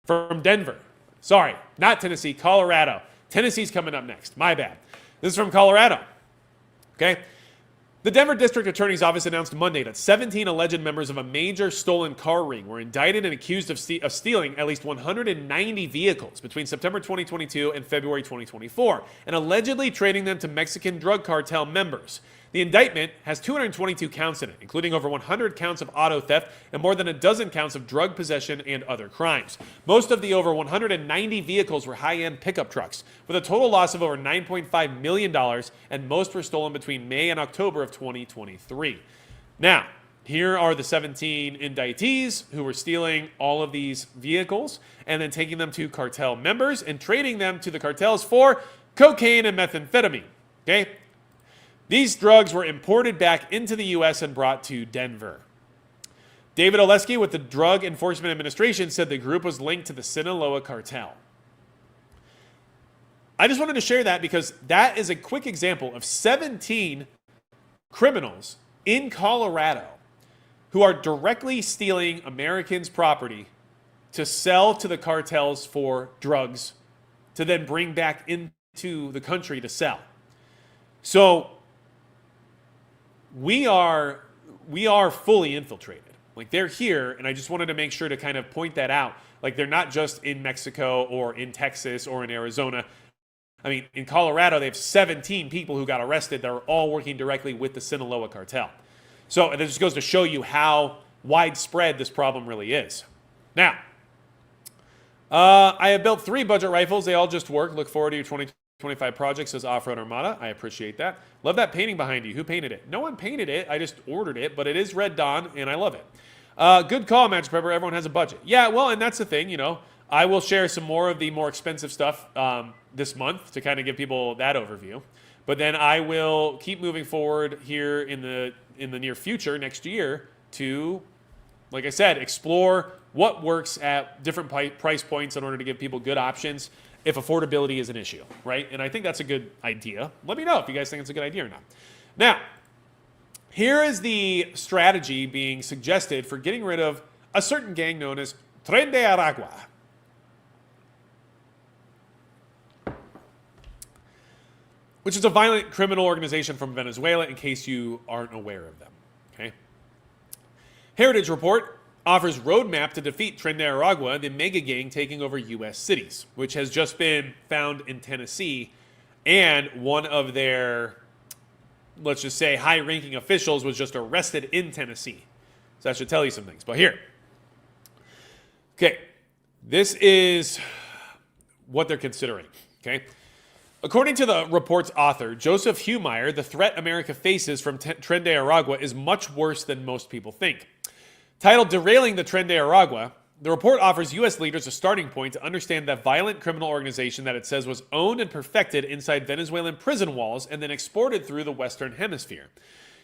from Denver. Sorry, not Tennessee, Colorado. Tennessee's coming up next. My bad. This is from Colorado. Okay? The Denver District Attorney's Office announced Monday that 17 alleged members of a major stolen car ring were indicted and accused of stealing at least 190 vehicles between September 2022 and February 2024, and allegedly trading them to Mexican drug cartel members. The indictment has 222 counts in it, including over 100 counts of auto theft and more than a dozen counts of drug possession and other crimes. Most of the over 190 vehicles were high-end pickup trucks, with a total loss of over $9.5 million, and most were stolen between May and October of 2023. Now, here are the 17 indictees who were stealing all of these vehicles and then taking them to cartel members and trading them to the cartels for cocaine and methamphetamine. Okay? These drugs were imported back into the U.S. and brought to Denver. David Oleski with the Drug Enforcement Administration said the group was linked to the Sinaloa cartel. I just wanted to share that because that is a quick example of 17 criminals in Colorado who are directly stealing Americans' property to sell to the cartels for drugs to then bring back into the country to sell. So we are fully infiltrated. Like, they're here, and I just wanted to make sure to kind of point that out. Like, they're not just in Mexico or in Texas or in Arizona. I mean, in Colorado, they have 17 people who got arrested that are all working directly with the Sinaloa cartel. So it just goes to show you how widespread this problem really is. Now, I have built 3 budget rifles. They all just work. Look forward to your 2025 project, says Off-Road Armada. I appreciate that. Love that painting behind you. Who painted it? No one painted it. I just ordered it, but it is Red Dawn, and I love it. Good call, Magic Pepper. Everyone has a budget. Yeah, well, and that's the thing, you know. I will share some more of the more expensive stuff this month to kind of give people that overview. But then I will keep moving forward here in the near future, next year, to, like I said, explore what works at different price points in order to give people good options if affordability is an issue, right? And I think that's a good idea. Let me know if you guys think it's a good idea or not. Now, here is the strategy being suggested for getting rid of a certain gang known as Tren de Aragua. Which is a violent criminal organization from Venezuela, in case you aren't aware of them. Okay. Heritage Report offers roadmap to defeat Tren de Aragua, the mega gang taking over U.S. cities, which has just been found in Tennessee, and one of their, let's just say, high-ranking officials was just arrested in Tennessee. So that should tell you some things. But here, okay, this is what they're considering. Okay. According to the report's author, Joseph Humeyer, the threat America faces from Tren de Aragua is much worse than most people think. Titled Derailing the Tren de Aragua, the report offers U.S. leaders a starting point to understand that violent criminal organization that it says was owned and perfected inside Venezuelan prison walls and then exported through the Western Hemisphere.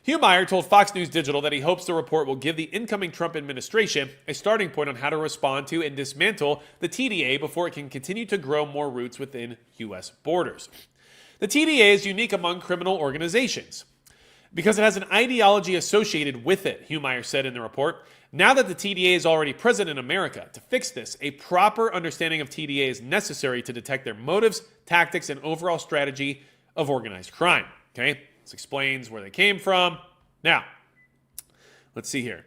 Humeyer told Fox News Digital that he hopes the report will give the incoming Trump administration a starting point on how to respond to and dismantle the TDA before it can continue to grow more roots within U.S. borders. The TDA is unique among criminal organizations because it has an ideology associated with it, Humeyer said in the report. Now that the TDA is already present in America, to fix this, a proper understanding of TDA is necessary to detect their motives, tactics, and overall strategy of organized crime. Okay? This explains where they came from. Now, let's see here.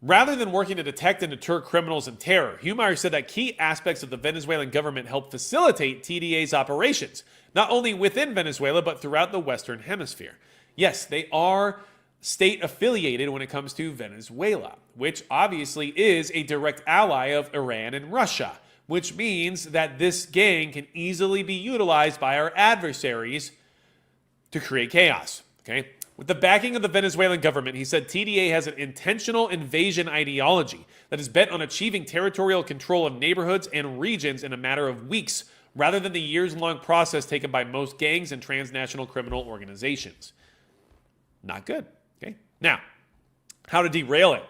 Rather than working to detect and deter criminals and terror, Humeyer said that key aspects of the Venezuelan government help facilitate TDA's operations, not only within Venezuela, but throughout the Western Hemisphere. Yes, they are state-affiliated when it comes to Venezuela, which obviously is a direct ally of Iran and Russia, which means that this gang can easily be utilized by our adversaries to create chaos. Okay? With the backing of the Venezuelan government, he said TDA has an intentional invasion ideology that is bent on achieving territorial control of neighborhoods and regions in a matter of weeks, rather than the years-long process taken by most gangs and transnational criminal organizations. Not good. Okay? Now, how to derail it.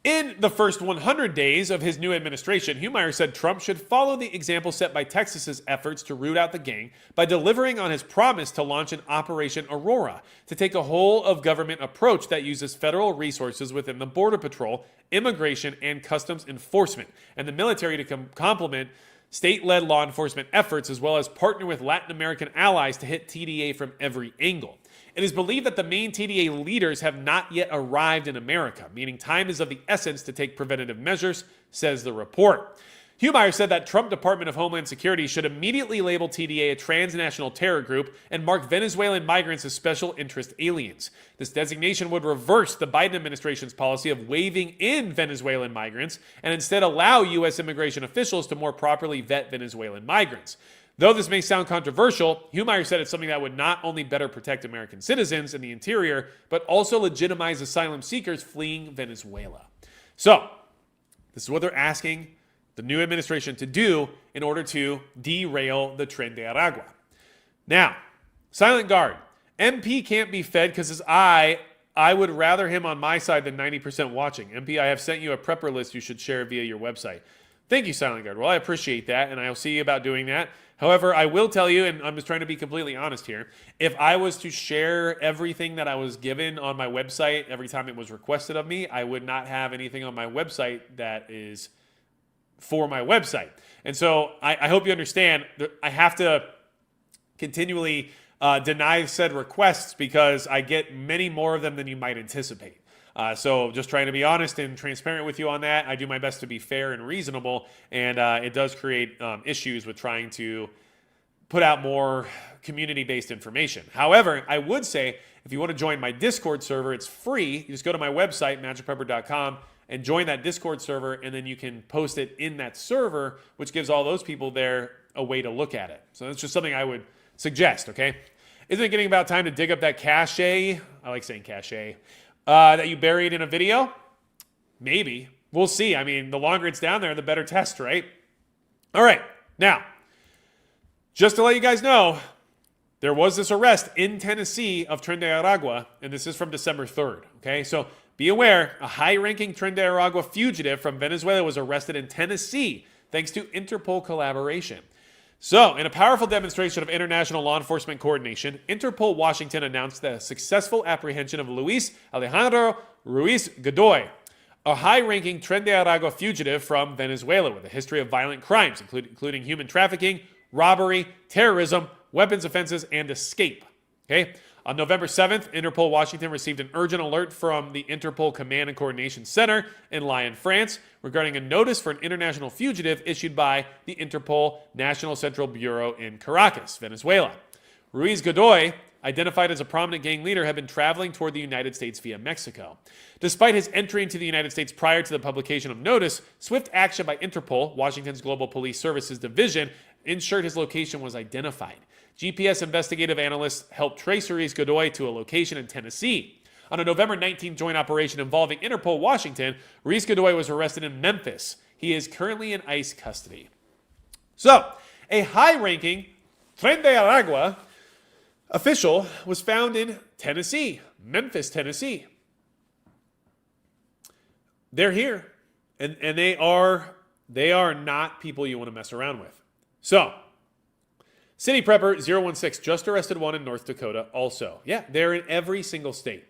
In the first 100 days of his new administration, Humeyer said Trump should follow the example set by Texas's efforts to root out the gang by delivering on his promise to launch an Operation Aurora to take a whole-of-government approach that uses federal resources within the Border Patrol, immigration, and customs enforcement, and the military to complement state-led law enforcement efforts, as well as partner with Latin American allies to hit TDA from every angle. It is believed that the main TDA leaders have not yet arrived in America, meaning time is of the essence to take preventative measures, says the report. Humeyer said that Trump Department of Homeland Security should immediately label TDA a transnational terror group and mark Venezuelan migrants as special interest aliens. This designation would reverse the Biden administration's policy of waiving in Venezuelan migrants and instead allow U.S. immigration officials to more properly vet Venezuelan migrants. Though this may sound controversial, Humeyer said it's something that would not only better protect American citizens in the interior, but also legitimize asylum seekers fleeing Venezuela. So, this is what they're asking the new administration to do in order to derail the Tren de Aragua. Now, Silent Guard. MP can't be fed because his eye I would rather him on my side than 90% watching. MP, I have sent you a prepper list you should share via your website. Thank you, Silent Guard. Well, I appreciate that, and I'll see about doing that. However, I will tell you, and I'm just trying to be completely honest here, if I was to share everything that I was given on my website every time it was requested of me, I would not have anything on my website that is for my website. And so I hope you understand that I have to continually deny said requests because I get many more of them than you might anticipate. So just trying to be honest and transparent with you on that. I do my best to be fair and reasonable, and it does create issues with trying to put out more community-based information. However, I would say if you want to join my Discord server, it's free. You just go to my website, magicprepper.com, and join that Discord server, and then you can post it in that server, which gives all those people there a way to look at it. So that's just something I would suggest, okay? Isn't it getting about time to dig up that cache? I like saying cache. That you buried in a video? Maybe. We'll see. I mean, the longer it's down there, the better test, right? All right. Now, just to let you guys know, there was this arrest in Tennessee of Tren de Aragua, and this is from December 3rd, okay? So be aware, a high-ranking Tren de Aragua fugitive from Venezuela was arrested in Tennessee thanks to Interpol collaboration. So, in a powerful demonstration of international law enforcement coordination, Interpol Washington announced the successful apprehension of Luis Alejandro Ruiz Godoy, a high-ranking Tren de Aragua fugitive from Venezuela with a history of violent crimes, including human trafficking, robbery, terrorism, weapons offenses, and escape. Okay? On November 7th, Interpol Washington received an urgent alert from the Interpol Command and Coordination Center in Lyon, France, regarding a notice for an international fugitive issued by the Interpol National Central Bureau in Caracas, Venezuela. Ruiz Godoy, identified as a prominent gang leader, had been traveling toward the United States via Mexico. Despite his entry into the United States prior to the publication of notice, swift action by Interpol, Washington's Global Police Services Division, ensured his location was identified. GPS investigative analysts helped trace Ruiz Godoy to a location in Tennessee. On a November 19th joint operation involving Interpol Washington, Ruiz Godoy was arrested in Memphis. He is currently in ICE custody. So, a high-ranking Tren de Aragua official was found in Tennessee, Memphis, Tennessee. They're here, and they are not people you want to mess around with. So, City Prepper 016 just arrested one in North Dakota also. Yeah, they're in every single state.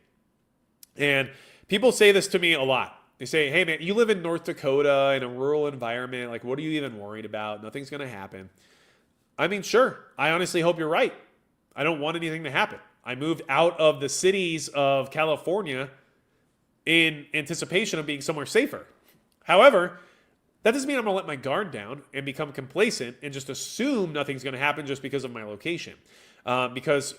And people say this to me a lot. They say, hey man, you live in North Dakota in a rural environment. Like, what are you even worried about? Nothing's going to happen. I mean, sure. I honestly hope you're right. I don't want anything to happen. I moved out of the cities of California in anticipation of being somewhere safer. However, that doesn't mean I'm going to let my guard down and become complacent and just assume nothing's going to happen just because of my location. Because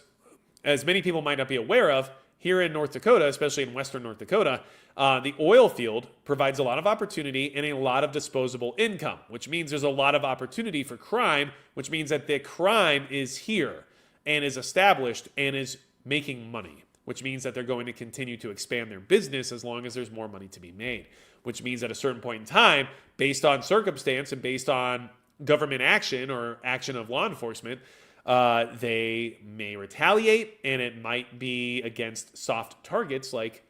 as many people might not be aware of, here in North Dakota, especially in western North Dakota, the oil field provides a lot of opportunity and a lot of disposable income, which means there's a lot of opportunity for crime, which means that the crime is here and is established and is making money, which means that they're going to continue to expand their business as long as there's more money to be made, which means at a certain point in time, based on circumstance and based on government action or action of law enforcement, they may retaliate, and it might be against soft targets like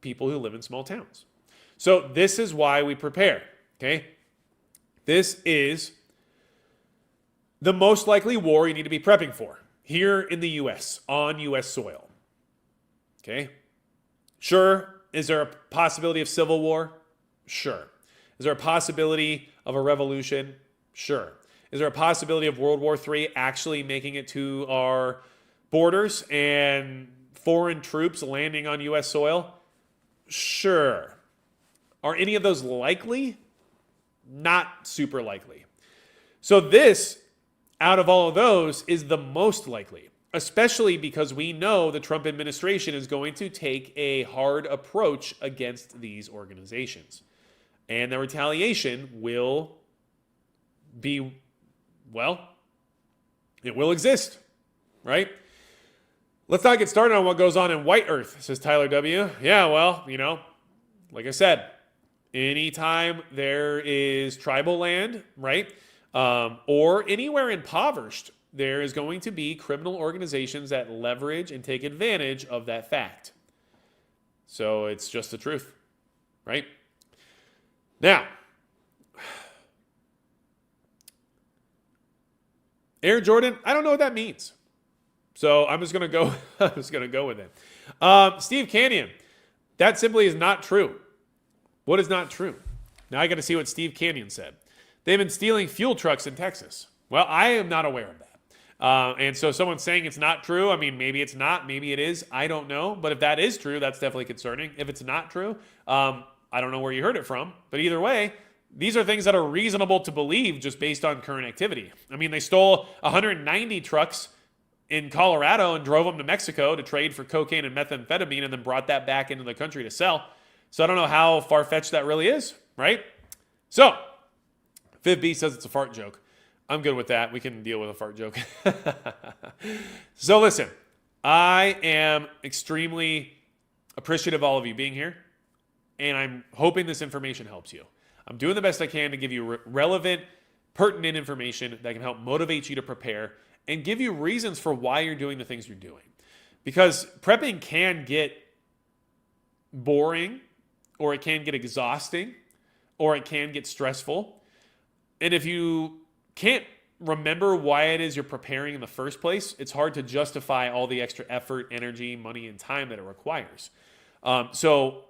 people who live in small towns. So this is why we prepare, okay? This is the most likely war you need to be prepping for here in the U.S., on U.S. soil, okay? Sure, is there a possibility of civil war? Sure. Is there a possibility of a revolution? Sure. Is there a possibility of World War III actually making it to our borders and foreign troops landing on U.S. soil? Sure. Are any of those likely? Not super likely. So this, out of all of those, is the most likely, especially because we know the Trump administration is going to take a hard approach against these organizations. And the retaliation will be, well, it will exist, right? Let's not get started on what goes on in White Earth, says Tyler W. Yeah, well, like I said, anytime there is tribal land, right, or anywhere impoverished, there is going to be criminal organizations that leverage and take advantage of that fact. So it's just the truth, right? Now, Air Jordan, I don't know what that means. So I'm just gonna go. I'm just gonna go with it. Steve Canyon, that simply is not true. What is not true? Now I got to see what Steve Canyon said. They've been stealing fuel trucks in Texas. Well, I am not aware of that. And so someone saying it's not true, I mean, maybe it's not, maybe it is, I don't know. But if that is true, that's definitely concerning. If it's not true, I don't know where you heard it from. But either way, these are things that are reasonable to believe just based on current activity. I mean, they stole 190 trucks in Colorado and drove them to Mexico to trade for cocaine and methamphetamine and then brought that back into the country to sell. So I don't know how far-fetched that really is, right? So, Viv B says it's a fart joke. I'm good with that. We can deal with a fart joke. So listen, I am extremely appreciative of all of you being here, and I'm hoping this information helps you. I'm doing the best I can to give you relevant, pertinent information that can help motivate you to prepare and give you reasons for why you're doing the things you're doing. Because prepping can get boring, or it can get exhausting, or it can get stressful. And if you can't remember why it is you're preparing in the first place, it's hard to justify all the extra effort, energy, money, and time that it requires. So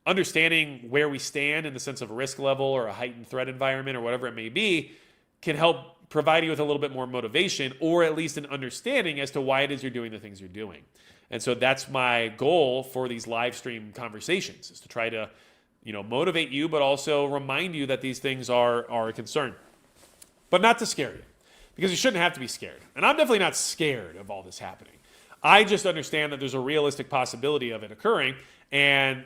understanding where we stand in the sense of a risk level or a heightened threat environment or whatever it may be can help provide you with a little bit more motivation, or at least an understanding as to why it is you're doing the things you're doing. And so that's my goal for these live stream conversations, is to try to, motivate you, but also remind you that these things are a concern. But not to scare you, because you shouldn't have to be scared. And I'm definitely not scared of all this happening. I just understand that there's a realistic possibility of it occurring. And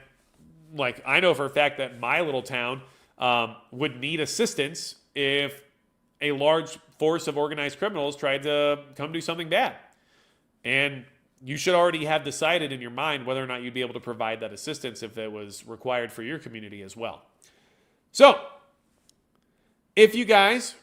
I know for a fact that my little town would need assistance if a large force of organized criminals tried to come do something bad. And you should already have decided in your mind whether or not you'd be able to provide that assistance if it was required for your community as well. So, if you guys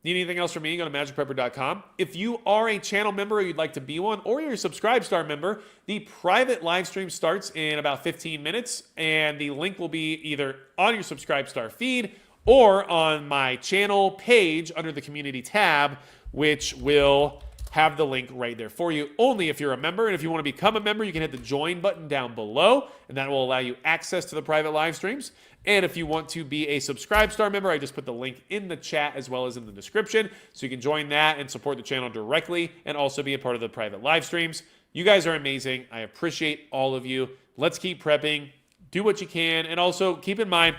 need anything else from me, go to magicprepper.com. If you are a channel member or you'd like to be one, or you're a Subscribe Star member, the private live stream starts in about 15 minutes, and the link will be either on your Subscribe Star feed or on my channel page under the community tab, which will have the link right there for you, only if you're a member. And if you want to become a member, you can hit the join button down below, and that will allow you access to the private live streams. And if you want to be a Subscribe Star member, I just put the link in the chat as well as in the description, so you can join that and support the channel directly and also be a part of the private live streams. You guys are amazing. I appreciate all of you. Let's keep prepping. Do what you can. And also keep in mind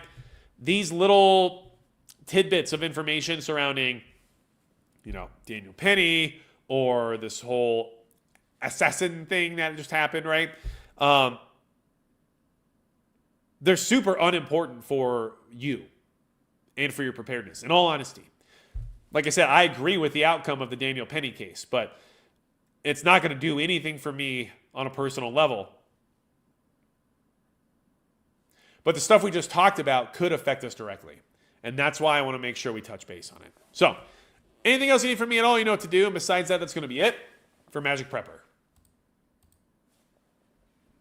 these little tidbits of information surrounding, Daniel Penny, or this whole assassin thing that just happened, right? They're super unimportant for you and for your preparedness, in all honesty. Like I said, I agree with the outcome of the Daniel Penny case, but it's not going to do anything for me on a personal level. But the stuff we just talked about could affect us directly. And that's why I want to make sure we touch base on it. So, anything else you need from me at all, you know what to do. And besides that, that's going to be it for Magic Prepper.